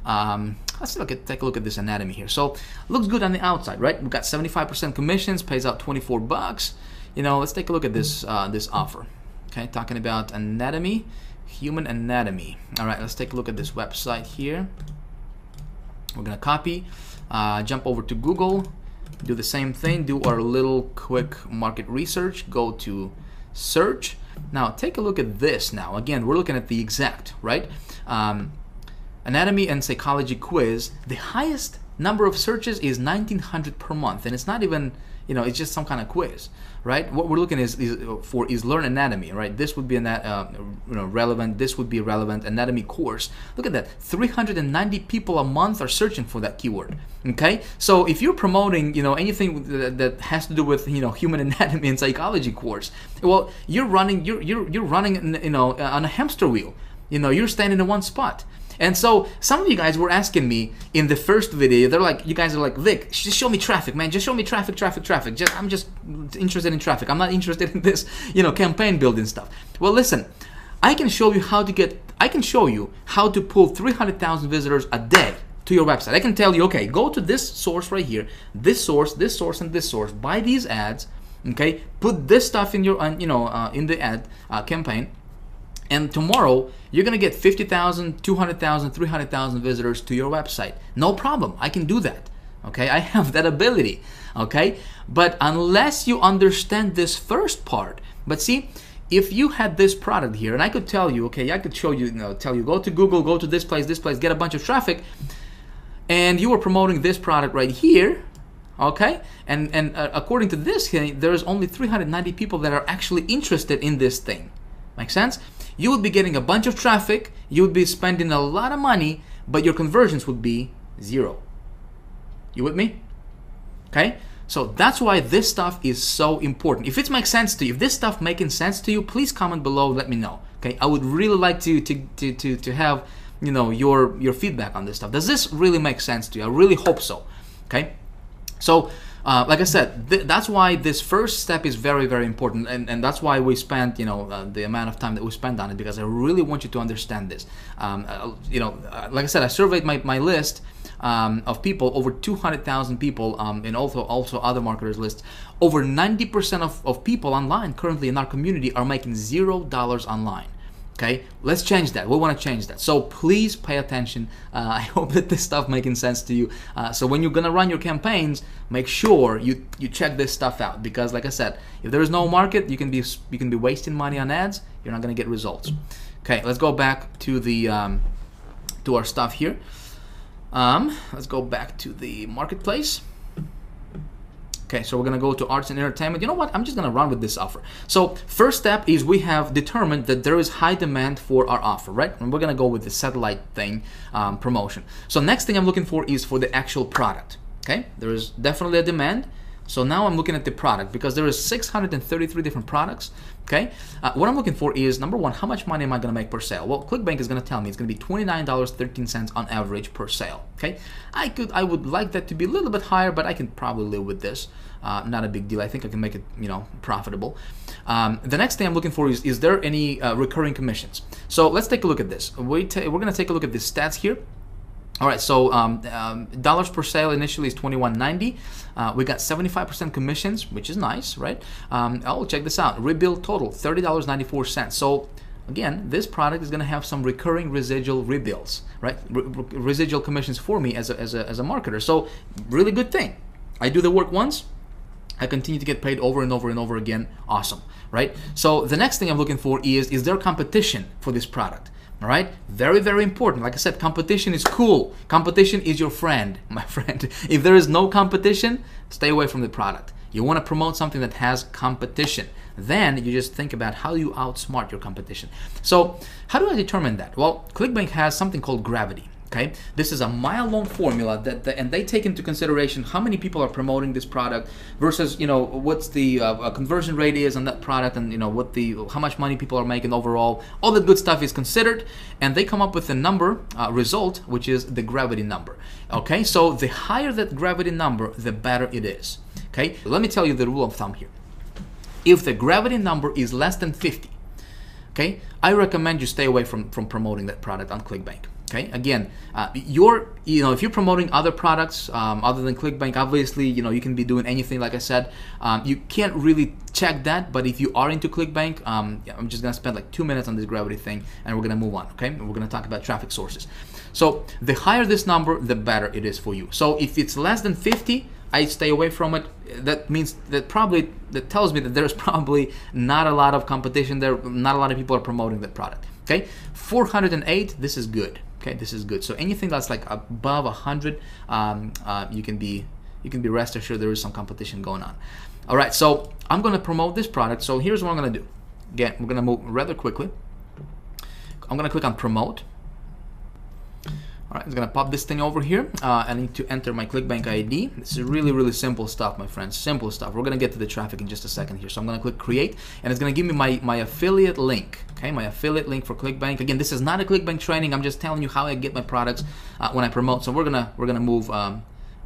Let's take a look at this anatomy here. So looks good on the outside, right? We've got 75% commissions, pays out 24 bucks. Let's take a look at this this offer. Okay, talking about anatomy. Human anatomy. All right, let's take a look at this website here. We're gonna copy, jump over to Google, do the same thing, do our little quick market research, go to search. Now take a look at this. Now again, we're looking at the exact, right? Anatomy and psychology quiz. The highest number of searches is 1,900 per month, and it's not even, it's just some kind of quiz, right? What we're looking is learn anatomy, right? This would be relevant. This would be a relevant anatomy course. Look at that, 390 people a month are searching for that keyword. Okay, so if you're promoting, anything that has to do with, human anatomy and psychology course, well, you're running, on a hamster wheel. You're standing in one spot. And so some of you guys were asking me in the first video, you guys are like, Vic, just show me traffic, man. Just show me traffic. I'm just interested in traffic. I'm not interested in this, campaign building stuff. Well, listen, I can show you how to pull 300,000 visitors a day to your website. I can tell you, okay, go to this source right here, this source, and this source, buy these ads, okay, put this stuff in your, in the ad campaign. And tomorrow, you're going to get 50,000, 200,000, 300,000 visitors to your website. No problem. I can do that. Okay? I have that ability. Okay? But unless you understand this first part, but see, if you had this product here, and I could tell you, okay, I could show you, tell you, go to Google, go to this place, get a bunch of traffic, and you were promoting this product right here, okay? And according to this, there's only 390 people that are actually interested in this thing. Make sense? You would be getting a bunch of traffic, you would be spending a lot of money, but your conversions would be 0. You with me? Okay? So that's why this stuff is so important. If it makes sense to you, if this stuff making sense to you, please comment below, let me know. Okay? I would really like to have, your feedback on this stuff. Does this really make sense to you? I really hope so. Okay? So like I said, that's why this first step is very, very important, and that's why we spent, the amount of time that we spent on it, because I really want you to understand this. Like I said, I surveyed my list of people, over 200,000 people, and also other marketers lists. Over 90% of people online currently in our community are making $0 online. Okay, let's change that. We want to change that. So please pay attention. I hope that this stuff making sense to you. So when you're gonna run your campaigns, make sure you check this stuff out, because like I said, if there is no market, you can be wasting money on ads. You're not gonna get results. Okay, let's go back to the to our stuff here. Let's go back to the marketplace. Okay, so we're gonna go to arts and entertainment. You know what? I'm just gonna run with this offer. So first step is we have determined that there is high demand for our offer, right? And we're gonna go with the satellite thing, promotion. So next thing I'm looking for is for the actual product. Okay, there is definitely a demand. So now I'm looking at the product because there is 633 different products. Okay, what I'm looking for is number one, how much money am I going to make per sale? Well, ClickBank is going to tell me it's going to be $29.13 on average per sale. Okay, I would like that to be a little bit higher, but I can probably live with this. Not a big deal. I think I can make it, profitable. The next thing I'm looking for is there any recurring commissions? So let's take a look at this. We're going to take a look at the stats here. All right, so dollars per sale initially is $21.90. We got 75% commissions, which is nice, right? Oh, check this out. Rebuild total, $30.94. So again, this product is going to have some recurring residual rebuilds, right? Residual commissions for me as a marketer. So really good thing. I do the work once, I continue to get paid over and over and over again. Awesome, right? So the next thing I'm looking for is there competition for this product? All right, very, very important. Like I said, competition is cool. Competition is your friend, my friend. If there is no competition, stay away from the product. You want to promote something that has competition. Then you just think about how you outsmart your competition. So how do I determine that? Well, ClickBank has something called gravity. Okay, this is a mile-long formula and they take into consideration how many people are promoting this product versus what's the conversion rate is on that product, and how much money people are making overall. All that good stuff is considered, and they come up with a number result, which is the gravity number. Okay, so the higher that gravity number, the better it is. Okay, let me tell you the rule of thumb here. If the gravity number is less than 50, okay, I recommend you stay away from promoting that product on ClickBank. Okay, again, if you're promoting other products other than ClickBank, obviously, you can be doing anything. Like I said, you can't really check that. But if you are into ClickBank, I'm just gonna spend like 2 minutes on this gravity thing, and we're gonna move on. Okay, and we're gonna talk about traffic sources. So the higher this number, the better it is for you. So if it's less than 50, I stay away from it. That means that tells me that there's probably not a lot of competition there. Not a lot of people are promoting that product. Okay, 408. This is good. Okay, this is good. So anything that's like above 100, you can be rest assured there is some competition going on. All right, so I'm going to promote this product. So here's what I'm going to do. Again, we're going to move rather quickly. I'm going to click on promote. All right, it's going to pop this thing over here. I need to enter my ClickBank ID. This is really, really simple stuff, my friends. Simple stuff. We're going to get to the traffic in just a second here. So I'm going to click create, and it's going to give me my affiliate link. Okay, my affiliate link for ClickBank. Again, this is not a ClickBank training. I'm just telling you how I get my products when I promote. So we're gonna move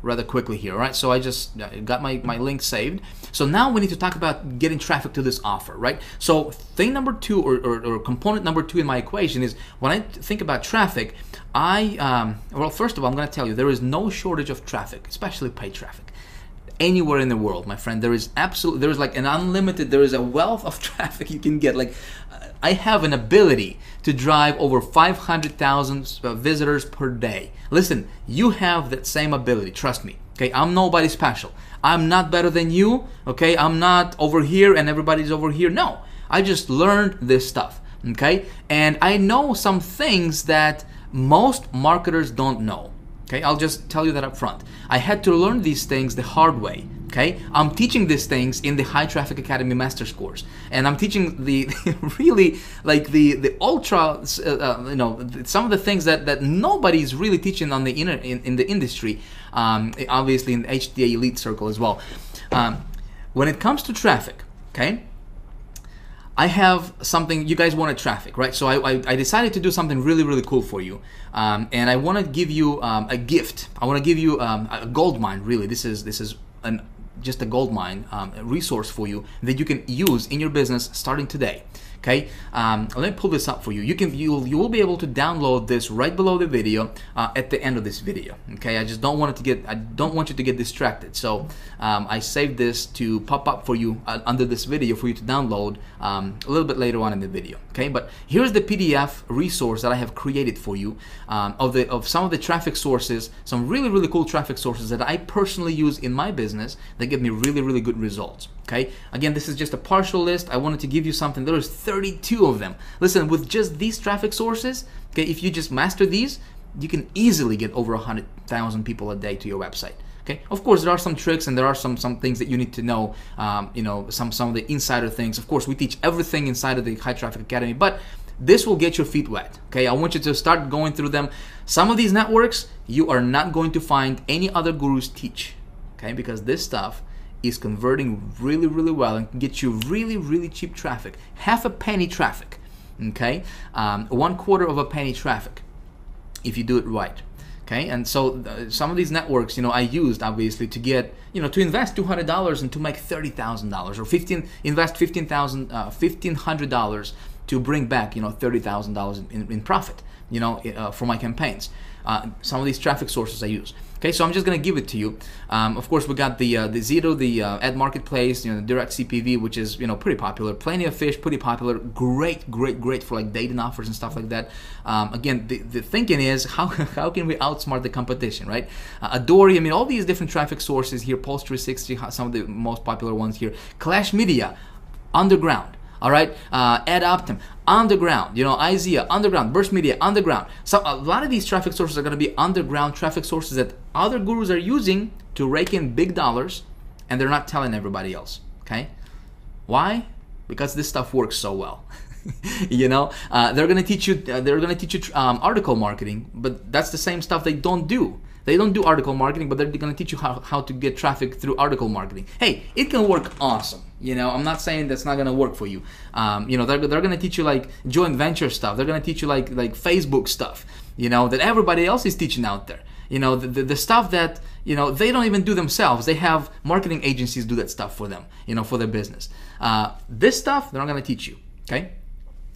rather quickly here. All right, so I just got my link saved. So now we need to talk about getting traffic to this offer, right? So thing number two, or component number two in my equation is when I think about traffic, well, first of all, I'm going to tell you there is no shortage of traffic, especially paid traffic. Anywhere in the world, my friend, there is like an unlimited, there is a wealth of traffic you can get. Like, I have an ability to drive over 500,000 visitors per day. Listen, you have that same ability, trust me. Okay, I'm nobody special. I'm not better than you. Okay, I'm not over here and everybody's over here. No, I just learned this stuff. Okay, and I know some things that most marketers don't know. Okay, I'll just tell you that up front. I had to learn these things the hard way. Okay, I'm teaching these things in the High Traffic Academy Master's course, and I'm teaching the really like the ultra, some of the things that nobody's really teaching on the in the industry. Obviously in the HTA Elite Circle as well. When it comes to traffic, okay, I have something. You guys wanted traffic, right? So I decided to do something really, really cool for you, and I want to give you a gift. I want to give you a gold mine. Really, this is just a gold mine resource for you that you can use in your business starting today. Okay, let me pull this up for you. You will be able to download this right below the video at the end of this video. Okay, I don't want you to get distracted. So I saved this to pop up for you under this video for you to download a little bit later on in the video. Okay, but here's the PDF resource that I have created for you of some of the traffic sources, some really, really cool traffic sources that I personally use in my business that give me really, really good results. Okay, again, this is just a partial list. I wanted to give you something. There's 32 of them. Listen, with just these traffic sources, okay, if you just master these, you can easily get over 100,000 people a day to your website. Okay, of course there are some tricks and there are some things that you need to know. You know, some of the insider things. Of course, we teach everything inside of the High Traffic Academy, but this will get your feet wet. Okay, I want you to start going through them. Some of these networks you are not going to find any other gurus teach. Okay, because this stuff is converting really, really well and can get you really, really cheap traffic. Half a penny traffic. Okay, 1/4 of a penny traffic if you do it right. Okay, and so some of these networks, you know, I used obviously to get, you know, to invest $200 and to make $30,000, or invest $1,500 to bring back, you know, $30,000 in profit, you know, for my campaigns. Some of these traffic sources I use. Okay, so I'm just gonna give it to you. Of course, we got the Zito, the ad marketplace, you know, the direct CPV, which is, you know, pretty popular. Plenty of Fish, pretty popular. Great for like dating offers and stuff like that. Again, the thinking is how can we outsmart the competition, right? Adori, I mean, all these different traffic sources here. Post 360, some of the most popular ones here. Clash Media, underground. All right, Ad Optim, underground, you know, IZEA, underground, Burst Media, underground. So a lot of these traffic sources are going to be underground traffic sources that other gurus are using to rake in big dollars, and they're not telling everybody else. Okay, why? Because this stuff works so well. You know, they're going to teach you. Article marketing, but that's the same stuff they don't do. They don't do article marketing, but they're going to teach you how to get traffic through article marketing. Hey, it can work awesome. You know, I'm not saying that's not going to work for you. You know, they're going to teach you like joint venture stuff. They're going to teach you like Facebook stuff, you know, that everybody else is teaching out there. You know, the stuff that, you know, they don't even do themselves. They have marketing agencies do that stuff for them, you know, for their business. This stuff, they're not going to teach you, okay?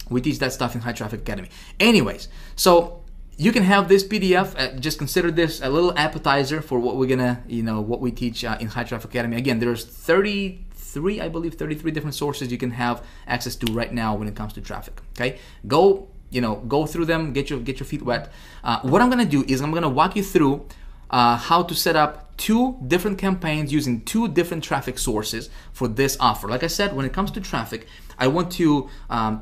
We teach that stuff in High Traffic Academy. Anyways, so you can have this PDF. Just consider this a little appetizer for what we're gonna, you know, what we teach in High Traffic Academy. Again, there's 33, I believe, 33 different sources you can have access to right now when it comes to traffic. Okay, go through them, get your feet wet. What I'm gonna do is I'm gonna walk you through how to set up 2 different campaigns using 2 different traffic sources for this offer. Like I said, when it comes to traffic, I want to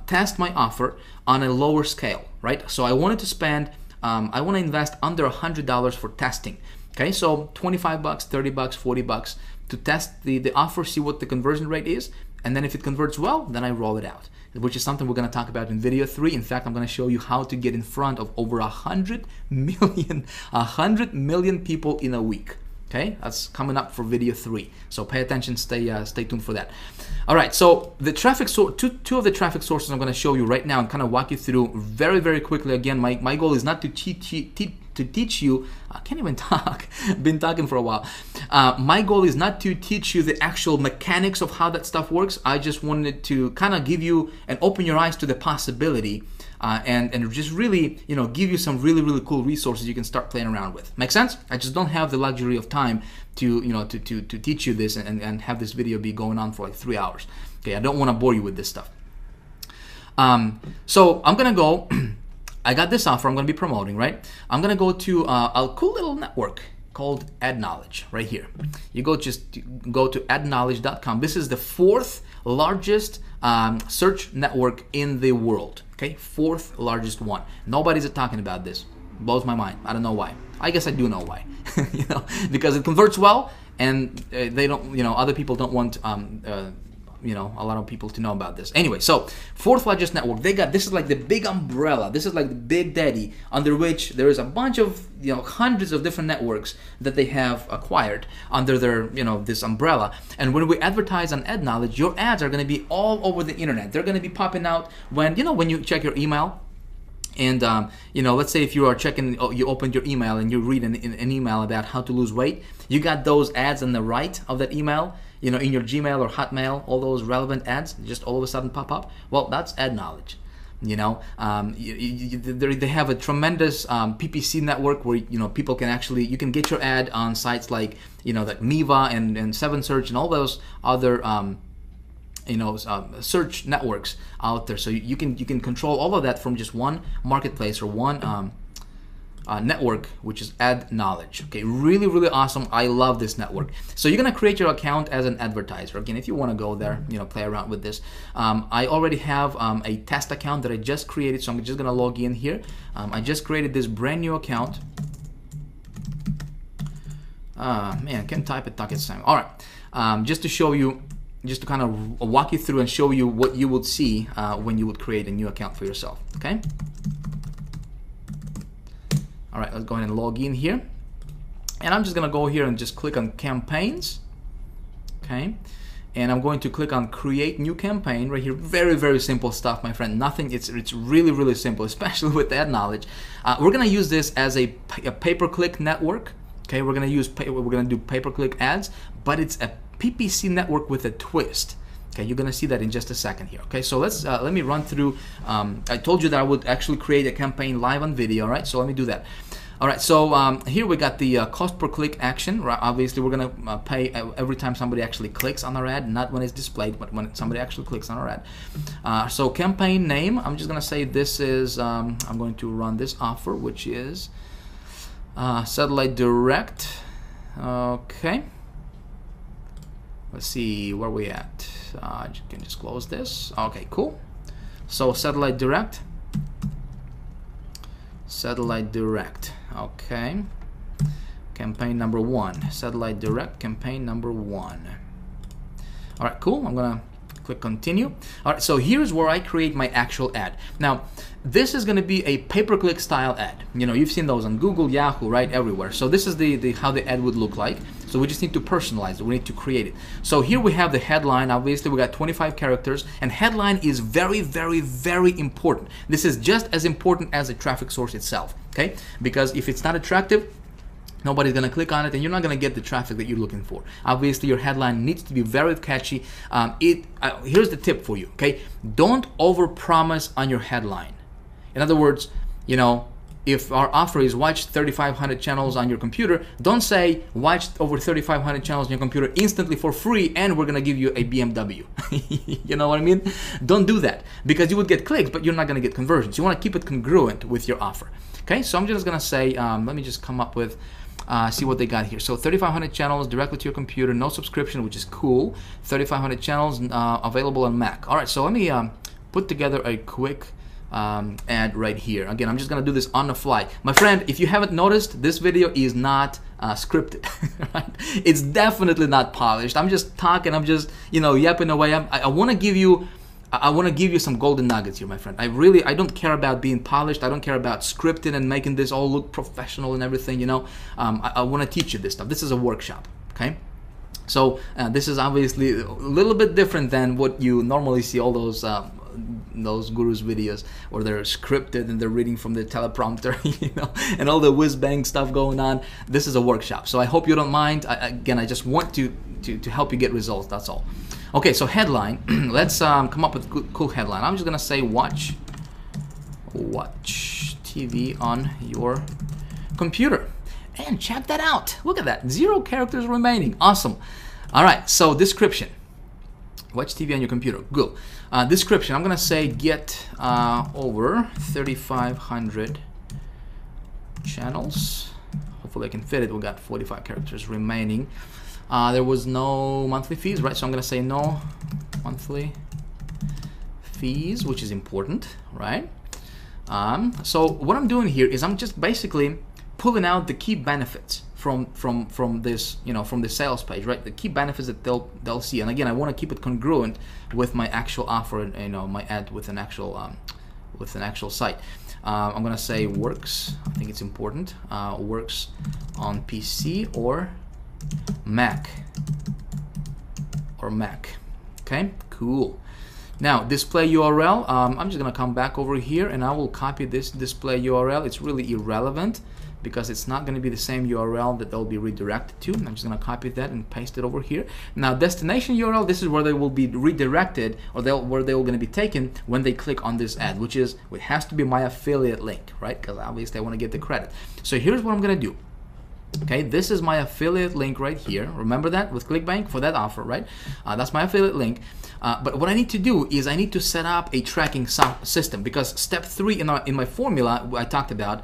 test my offer on a lower scale, right? So I wanted to spend, I want to invest under $100 for testing. Okay, so $25, $30, $40 to test the offer, see what the conversion rate is, and then if it converts well, then I roll it out, which is something we're going to talk about in video 3. In fact, I'm going to show you how to get in front of over 100 million people in a week. Okay, that's coming up for video 3. So pay attention, stay tuned for that. All right, so the traffic two of the traffic sources I'm going to show you right now and kind of walk you through very, very quickly. Again, my goal is not to teach you. I can't even talk. Been talking for a while. My goal is not to teach you the actual mechanics of how that stuff works. I just wanted to kind of give you and open your eyes to the possibility. And just really, you know, give you some really, really cool resources you can start playing around with. Make sense? I just don't have the luxury of time to, you know, to teach you this and have this video be going on for like 3 hours. Okay, I don't want to bore you with this stuff. So I'm gonna go. I got this offer I'm gonna be promoting, right? I'm gonna go to a cool little network called AdKnowledge right here. You go to adknowledge.com. This is the 4th largest search network in the world. Okay, 4th largest one. Nobody's talking about this. Blows my mind. I don't know why. I guess I do know why. You know, because it converts well, and they don't. You know, other people don't want. You know, a lot of people to know about this. Anyway, so 4th largest network. They got, this is like the big umbrella. This is like the big daddy under which there is a bunch of, you know, hundreds of different networks that they have acquired under their, you know, this umbrella. And when we advertise on AdKnowledge, your ads are going to be all over the internet. They're going to be popping out when, you know, when you check your email. And, you know, let's say if you are checking, you opened your email and you read an email about how to lose weight, you got those ads on the right of that email, you know, in your Gmail or Hotmail, all those relevant ads just all of a sudden pop up. Well, that's AdKnowledge. You know, they have a tremendous PPC network where, you know, people can actually, you can get your ad on sites like, you know, like Miva and 7Search and all those other you know, search networks out there. So you can control all of that from just one marketplace or one network, which is AdKnowledge. Okay, really, really awesome. I love this network. So you're gonna create your account as an advertiser. Again, if you want to go there, you know, play around with this. I already have a test account that I just created, so I'm just gonna log in here. I just created this brand new account. Man, can't type it, talk it same. All right, just to show you, just to kind of walk you through and show you what you would see when you would create a new account for yourself, okay? All right, let's go ahead and log in here. And I'm just gonna go here and just click on campaigns, okay? And I'm going to click on create new campaign right here. Very, very simple stuff, my friend. Nothing, it's really, really simple, especially with that knowledge. We're gonna use this as a pay-per-click network. Okay, we're gonna do pay-per-click ads, but it's a PPC network with a twist. Okay, you're gonna see that in just a second here. Okay, so let me run through. I told you that I would actually create a campaign live on video, right? So let me do that. All right, so here we got the cost per click action. Right? Obviously, we're gonna pay every time somebody actually clicks on our ad, not when it's displayed, but when somebody actually clicks on our ad. So campaign name, I'm just gonna say this is. I'm going to run this offer, which is satellite direct. Okay. Let's see where we at. You can just close this. Okay, cool. So satellite direct. Satellite direct. Okay. Campaign number 1. Satellite direct. Campaign number 1. All right, cool. I'm gonna click continue. All right, so here's where I create my actual ad. Now, this is going to be a pay-per-click style ad. You know, you've seen those on Google, Yahoo, right, everywhere. So this is the how the ad would look like. So we just need to personalize it. We need to create it. So here we have the headline. Obviously, we got 25 characters, and headline is very, very, very important. This is just as important as the traffic source itself, okay? Because if it's not attractive, nobody's gonna click on it, and you're not gonna get the traffic that you're looking for. Obviously, your headline needs to be very catchy. Here's the tip for you, okay? Don't overpromise on your headline. In other words, you know, if our offer is watch 3,500 channels on your computer, don't say watch over 3,500 channels on your computer instantly for free and we're gonna give you a BMW. You know what I mean? Don't do that, because you would get clicks, but you're not gonna get conversions. You wanna keep it congruent with your offer. Okay, so I'm just gonna say, let me just come up with, see what they got here. So 3,500 channels directly to your computer, no subscription, which is cool. 3,500 channels available on Mac. All right, so let me put together a quick ad right here. Again, I'm just gonna do this on the fly. My friend, if you haven't noticed, this video is not scripted. Right? It's definitely not polished. I'm just talking, I'm just, you know, yapping away. I want to give you some golden nuggets here, my friend. I don't care about being polished. I don't care about scripting and making this all look professional and everything, you know. I want to teach you this stuff. This is a workshop, okay? So this is obviously a little bit different than what you normally see, all those gurus videos where they're scripted and they're reading from the teleprompter, you know, and all the whiz-bang stuff going on. This is a workshop, so I hope you don't mind. Again, I just want to help you get results, that's all. Okay, so headline. Let's come up with a cool headline. I'm just gonna say watch TV on your computer. And check that out. Look at that. 0 characters remaining. Awesome. All right, so description. Watch TV on your computer. Good. Description. I'm gonna say get over 3,500 channels. Hopefully I can fit it. We got 45 characters remaining. There was no monthly fees, right? So I'm gonna say no monthly fees, which is important, right? So what I'm doing here is I'm just basically pulling out the key benefits from this, you know, from the sales page, right? The key benefits that they'll see. And again, I want to keep it congruent with my actual offer, and, you know, my ad with an actual site. I'm gonna say works. I think it's important. Works on PC or Mac. Okay, cool. Now, display URL. I'm just gonna come back over here and I will copy this display URL. It's really irrelevant because it's not gonna be the same URL that they'll be redirected to. I'm just gonna copy that and paste it over here. Now, destination URL, this is where they will be redirected, or where they will gonna be taken when they click on this ad, which is, it has to be my affiliate link, right? Because obviously I wanna get the credit. So here's what I'm gonna do. Okay, this is my affiliate link right here. Remember that with ClickBank for that offer, right? That's my affiliate link. But what I need to do is I need to set up a tracking system, because step 3 in my formula I talked about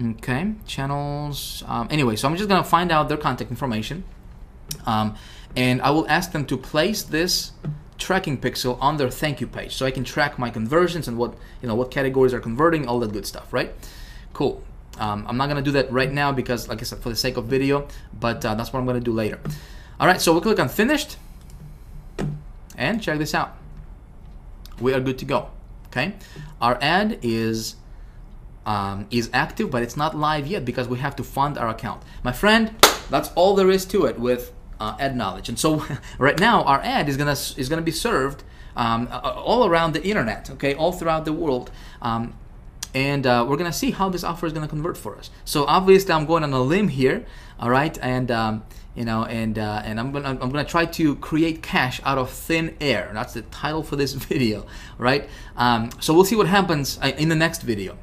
Okay, channels. Anyway, so I'm just gonna find out their contact information, and I will ask them to place this tracking pixel on their thank you page, so I can track my conversions and what categories are converting, all that good stuff, right? Cool. I'm not gonna do that right now because, like I said, for the sake of video, but that's what I'm gonna do later. All right, so we'll click on finished, and check this out. We are good to go. Okay, our ad is active, but it's not live yet because we have to fund our account. My friend, that's all there is to it with ad knowledge. And so right now our ad is gonna be served all around the internet, okay, all throughout the world, and we're gonna see how this offer is gonna convert for us. So obviously I'm going on a limb here, all right, and and I'm gonna try to create cash out of thin air. That's the title for this video, right? So we'll see what happens in the next video.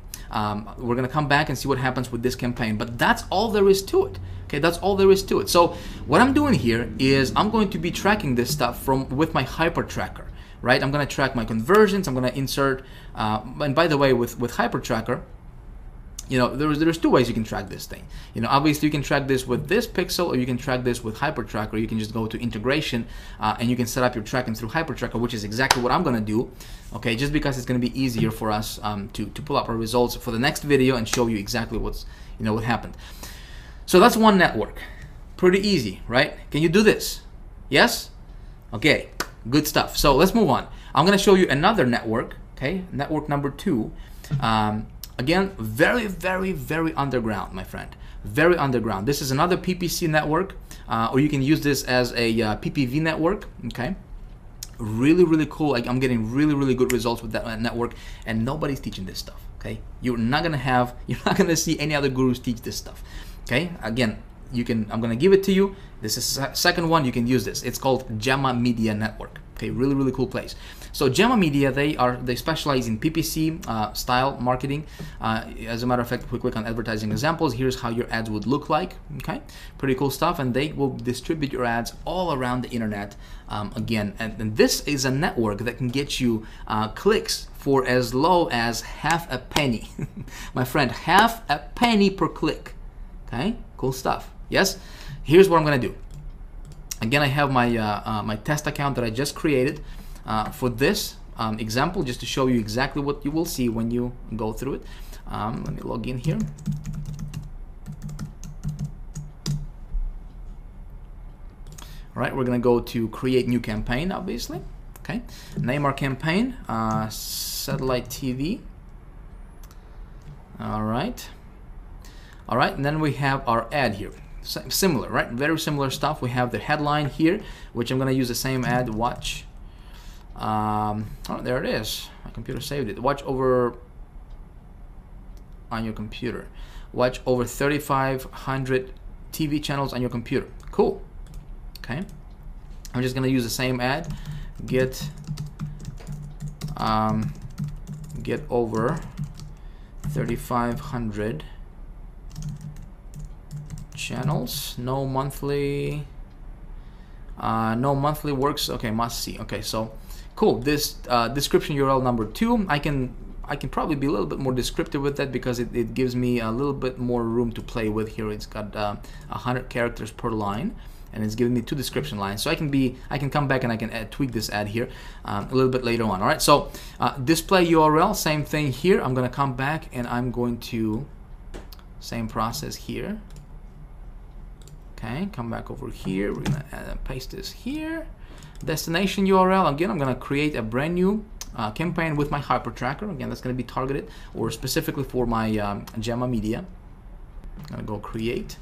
We're gonna come back and see what happens with this campaign, but that's all there is to it. Okay, that's all there is to it. So what I'm doing here is I'm going to be tracking this stuff with my hyper tracker, right? I'm gonna track my conversions. I'm gonna insert, and by the way, with hyper tracker, there's two ways you can track this thing. Obviously you can track this with this pixel, or you can track this with hyper tracker. You can just go to integration and you can set up your tracking through hyper tracker, which is exactly what I'm gonna do. Okay, just because it's gonna be easier for us to pull up our results for the next video and show you exactly what happened. So that's one network. Pretty easy, right? Can you do this? Yes? Okay, good stuff. So let's move on. I'm gonna show you another network, okay? Network number 2. Again, very, very, very underground, my friend. Very underground. This is another PPC network, or you can use this as a PPV network, okay? Really, really cool. I'm getting really, really good results with that network, and nobody's teaching this stuff, okay? You're not gonna see any other gurus teach this stuff, okay? Again, I'm gonna give it to you. This is second one. You can use this. It's called Gemma Media Network. Okay, really, really cool place. So Gemma Media, they specialize in PPC style marketing. As a matter of fact, if we click on advertising examples, here's how your ads would look like. Okay, pretty cool stuff, and they will distribute your ads all around the internet. Again, and this is a network that can get you clicks for as low as half a penny. My friend, half a penny per click. Okay, cool stuff. Yes, here's what I'm gonna do. Again, I have my my test account that I just created for this example, just to show you exactly what you will see when you go through it. Let me log in here. All right, we're gonna go to create new campaign, obviously. Okay, name our campaign, satellite TV. All right, and then we have our ad here. Similar, right? Very similar stuff. We have the headline here, which I'm gonna use the same ad. Watch. Oh, there it is. My computer saved it. Watch over on your computer. Watch over 3,500 TV channels on your computer. Cool. Okay. I'm just gonna use the same ad. Get over 3,500 channels. No monthly works. Okay, must see. Okay, so cool. This description URL number 2, I can probably be a little bit more descriptive with that because it gives me a little bit more room to play with here. It's got 100 characters per line, and it's giving me 2 description lines, so I can come back and I can tweak this ad here a little bit later on. All right, so display URL, same thing here. I'm gonna come back and I'm going to same process here. Okay, come back over here. We're gonna paste this here. Destination URL. Again, I'm gonna create a brand new campaign with my hyper tracker. Again, that's gonna be targeted or specifically for my Gemma Media. I'm gonna go create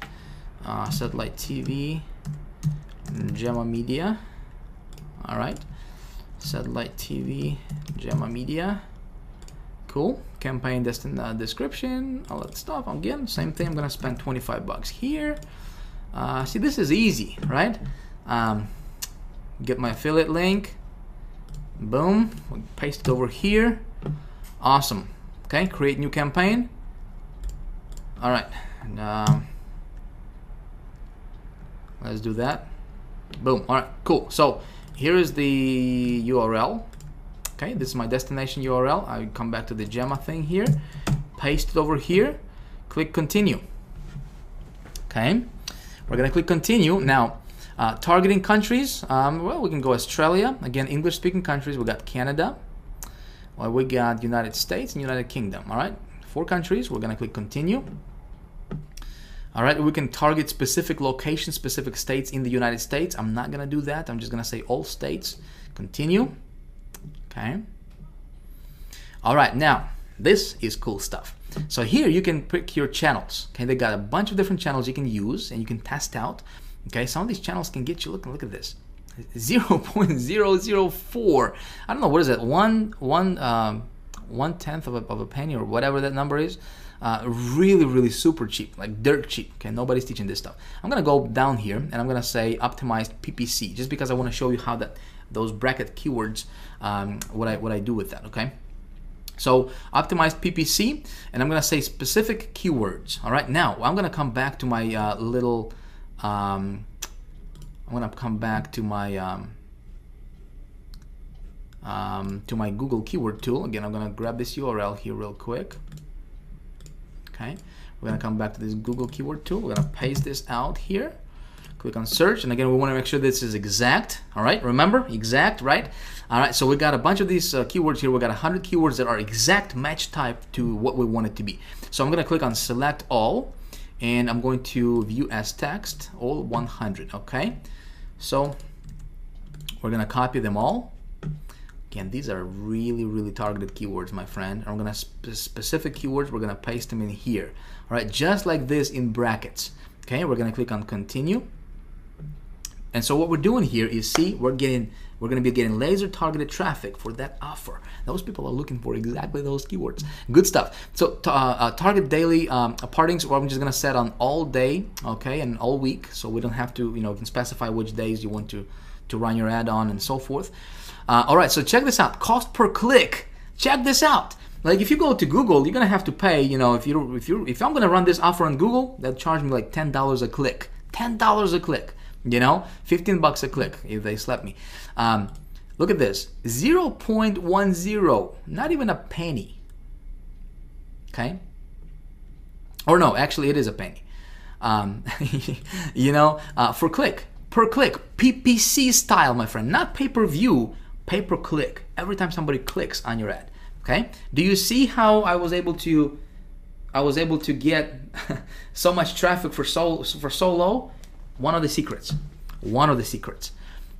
satellite TV Gemma Media. All right, satellite TV Gemma Media. Cool. Campaign description, all that stuff. Again, same thing. I'm gonna spend 25 bucks here. See, this is easy, right? Get my affiliate link. Boom. Paste it over here. Awesome. Okay, create new campaign. All right. And, let's do that. Boom. All right, cool. So here is the URL. Okay, this is my destination URL. I come back to the Gemma thing here. Paste it over here. click continue. Okay, we're gonna click continue. Now, targeting countries, well, we can go Australia, again, English-speaking countries. We got Canada, well, we got United States and United Kingdom. All right, 4 countries. We're gonna click continue. All right, we can target specific locations, specific states in the United States. I'm not gonna do that. I'm just gonna say all states. Continue. Okay. All right, now this is cool stuff. So here you can pick your channels. Okay, they got a bunch of different channels you can use and you can test out. Okay, some of these channels can get you. Look at this, 0.004. I don't know, what is that? One tenth of a penny or whatever that number is. Really super cheap, like dirt cheap. Okay, nobody's teaching this stuff. I'm gonna go down here and I'm gonna say optimized PPC, just because I want to show you how those bracket keywords, what I do with that. Okay, so optimized PPC, and I'm gonna say specific keywords. All right, now I'm gonna come back to my I'm gonna come back to my Google keyword tool. Again, I'm gonna grab this URL here real quick. Okay, we're gonna come back to this Google keyword tool. We're gonna paste this out here. Click on search, and again, we want to make sure this is exact. All right, remember, exact, right? All right, so we got a bunch of these keywords here. We got 100 keywords that are exact match type to what we want it to be. So I'm gonna click on select all, and I'm going to view as text, all 100. Okay, so we're gonna copy them all. Again, these are really targeted keywords, my friend. I'm gonna specific keywords, we're gonna paste them in here. All right, just like this in brackets. Okay, we're gonna click on continue. And so what we're doing here is, see, we're gonna be getting laser targeted traffic for that offer. Those people are looking for exactly those keywords. Good stuff. So target daily partings, well, I'm just gonna set on all day, okay, and all week, so we don't have to, you can specify which days you want to run your ad on and so forth. All right, so check this out. Cost per click. Check this out. Like if you go to Google, you're gonna have to pay. If I'm gonna run this offer on Google, they'll charge me like $10 a click. $10 a click. 15 bucks a click if they slap me. Look at this. 0.10. Not even a penny. Okay. Or no, actually, it is a penny. For click. Per click, PPC style, my friend, not pay-per-view, pay-per-click. Every time somebody clicks on your ad, okay? Do you see how I was able to get so much traffic for so low? One of the secrets,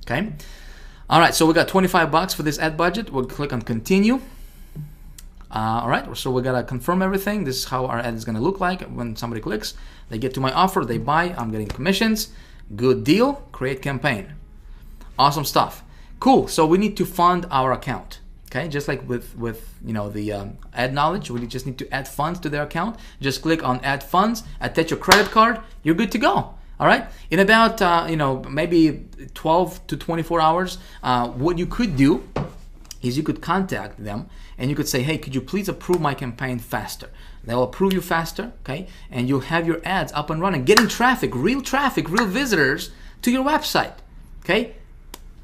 okay? All right, so we got 25 bucks for this ad budget. We'll click on continue. All right, so we gotta confirm everything. This is how our ad is gonna look like when somebody clicks. They get to my offer, they buy, I'm getting commissions. Good deal, create campaign. Awesome stuff. Cool, so we need to fund our account. Okay, just like with the ad knowledge, we just need to add funds to their account. Just click on add funds, attach your credit card, you're good to go. All right, in about maybe 12 to 24 hours, what you could do is you could contact them and you could say, hey, could you please approve my campaign faster? They'll approve you faster, okay? And you'll have your ads up and running, getting traffic, real visitors to your website, okay?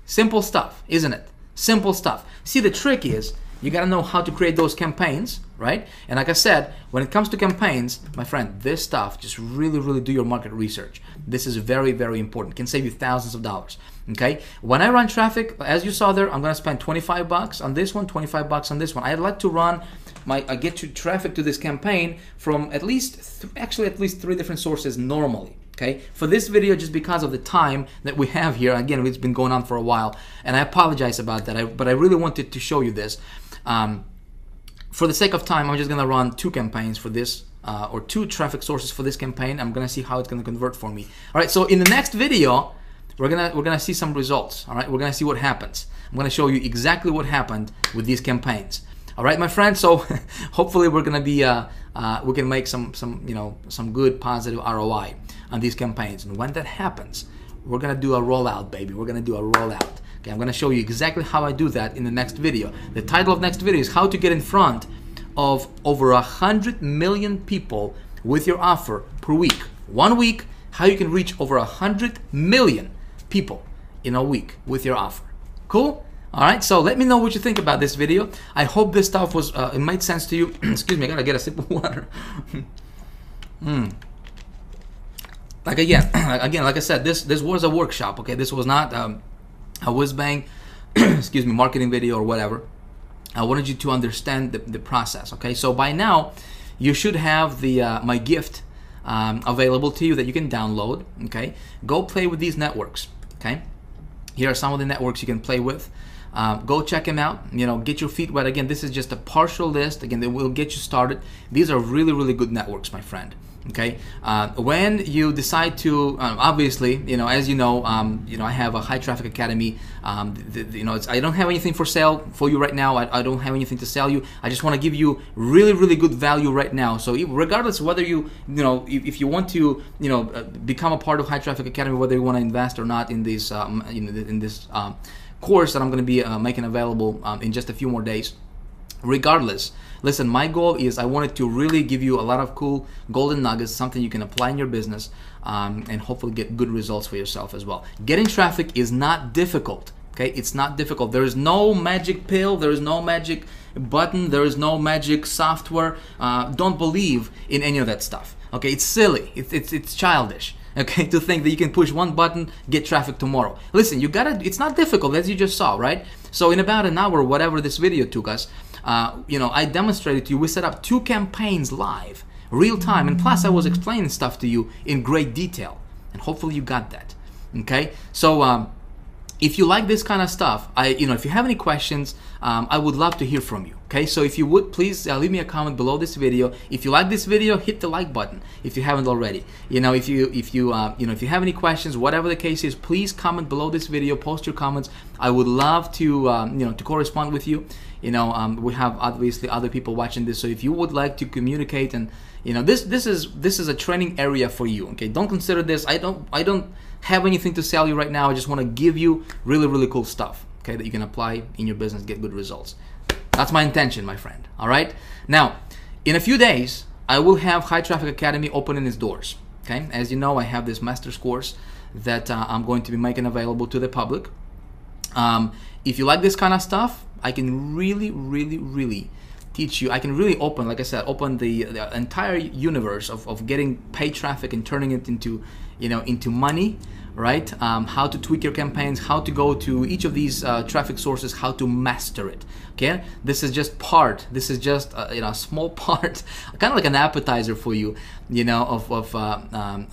Simple stuff, isn't it? Simple stuff. See, the trick is you gotta know how to create those campaigns, right? And like I said, when it comes to campaigns, my friend, this stuff, just really do your market research. This is very important. It can save you thousands of dollars, okay? When I run traffic, as you saw there, I'm gonna spend 25 bucks on this one, 25 bucks on this one. I'd like to run I get to traffic to this campaign from at least 3 different sources normally. Okay, for this video, just because of the time that we have here, again, it's been going on for a while, and I apologize about that, but I really wanted to show you this. For the sake of time, I'm just gonna run 2 campaigns for this, or 2 traffic sources for this campaign. I'm gonna see how it's gonna convert for me. All right, so in the next video, we're gonna see some results. All right, we're gonna see what happens. I'm gonna show you exactly what happened with these campaigns. All right, my friends. So hopefully we're gonna be we can make some good positive ROI on these campaigns. And when that happens, we're gonna do a rollout, baby. We're gonna do a rollout. Okay, I'm gonna show you exactly how I do that in the next video. The title of next video is how to get in front of over 100 million people with your offer per week. 1 week, how you can reach over 100 million people in a week with your offer. Cool? All right, so let me know what you think about this video. I hope this stuff was it made sense to you. Excuse me, I gotta get a sip of water. Like again, like I said, this was a workshop. Okay, this was not a whiz bang, excuse me, marketing video or whatever. I wanted you to understand the process. Okay, so by now you should have the my gift available to you that you can download. Okay, go play with these networks. Okay, here are some of the networks you can play with. Go check them out. You know, get your feet wet. Again, this is just a partial list. Again, they will get you started. These are really, really good networks, my friend. Okay, when you decide to, obviously, you know, as you know, I have a high traffic academy. You know, I don't have anything for sale for you right now. I don't have anything to sell you. I just want to give you really, really good value right now. So regardless of whether if you want to, become a part of high traffic academy, whether you want to invest or not in this, in this course that I'm going to be making available in just a few more days. Regardless, listen, my goal is I wanted to really give you a lot of cool golden nuggets, something you can apply in your business and hopefully get good results for yourself as well. Getting traffic is not difficult. Okay, it's not difficult. There is no magic pill. There is no magic button. There is no magic software. Don't believe in any of that stuff. Okay, it's silly. It's childish. Okay, to think that you can push one button, get traffic tomorrow. Listen, it's not difficult, as you just saw, right? So in about an hour, whatever this video took us, I demonstrated to you, we set up 2 campaigns live, real time, and plus I was explaining stuff to you in great detail, and hopefully you got that. Okay, so if you like this kind of stuff, if you have any questions, I would love to hear from you. Okay, so if you would, please leave me a comment below this video. If you like this video, hit the like button if you haven't already. If you have any questions, whatever the case is, please comment below this video. Post your comments. I would love to to correspond with you. We have obviously other people watching this, so if you would like to communicate, and this is a training area for you. Okay, don't consider this. I don't have anything to sell you right now. I just want to give you really, really cool stuff. Okay, that you can apply in your business, get good results. That's my intention, my friend. All right. Now, in a few days, I will have High Traffic Academy opening its doors. Okay, as you know, I have this master's course that I'm going to be making available to the public. If you like this kind of stuff, I can really, really, really teach you. I can really open, like I said, open the entire universe of getting paid traffic and turning it into, into money, right? How to tweak your campaigns, how to go to each of these traffic sources, how to master it. Okay, this is just part. This is just a small part, kind of like an appetizer for you, of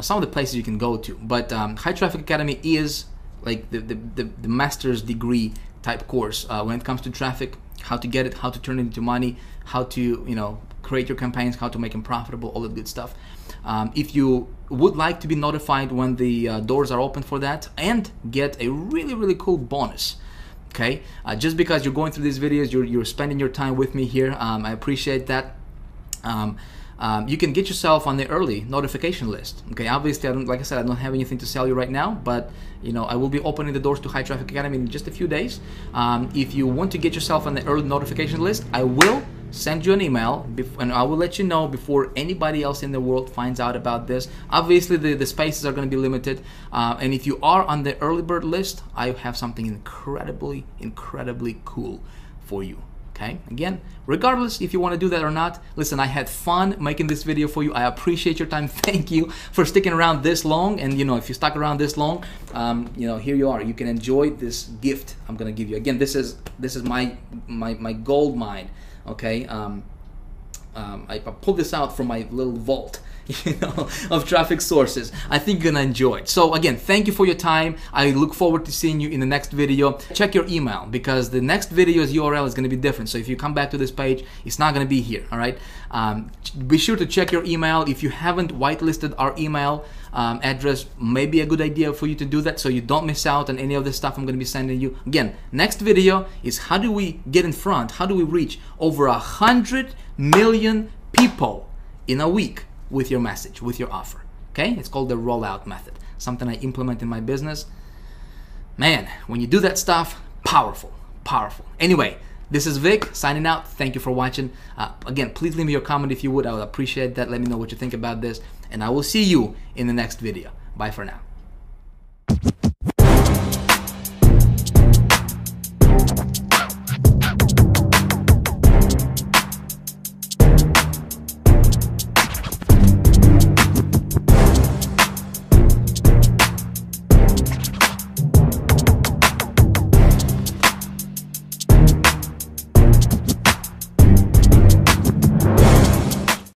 some of the places you can go to. But High Traffic Academy is like the master's degree type course when it comes to traffic, how to get it, how to turn it into money, how to create your campaigns, how to make them profitable, all that good stuff. If you would like to be notified when the doors are open for that and get a really, really cool bonus, okay, just because you're going through these videos, you're spending your time with me here, I appreciate that. You can get yourself on the early notification list. Okay, obviously, like I said, I don't have anything to sell you right now, but I will be opening the doors to High Traffic Academy in just a few days. If you want to get yourself on the early notification list, I will send you an email, and I will let you know before anybody else in the world finds out about this. Obviously, the spaces are going to be limited, and if you are on the early bird list, I have something incredibly, incredibly cool for you. Okay, again, regardless if you want to do that or not, listen, I had fun making this video for you. I appreciate your time. Thank you for sticking around this long. And if you stuck around this long, here you are. You can enjoy this gift I'm gonna give you. Again, this is my gold mine. Okay, I pulled this out from my little vault, of traffic sources. I think you're gonna enjoy it. So again, thank you for your time. I look forward to seeing you in the next video. Check your email, because the next video's URL is gonna be different. So if you come back to this page, it's not gonna be here, all right? Be sure to check your email. If you haven't whitelisted our email address, maybe a good idea for you to do that so you don't miss out on any of the stuff I'm gonna be sending you. Again, next video is how do we get in front, how do we reach over 100 million people in a week with your message, with your offer. Okay, it's called the rollout method, something I implement in my business. Man, when you do that stuff, powerful. Anyway, this is Vic signing out. Thank you for watching. Again, please leave me your comment if you would. I would appreciate that. Let me know what you think about this, and I will see you in the next video. Bye for now.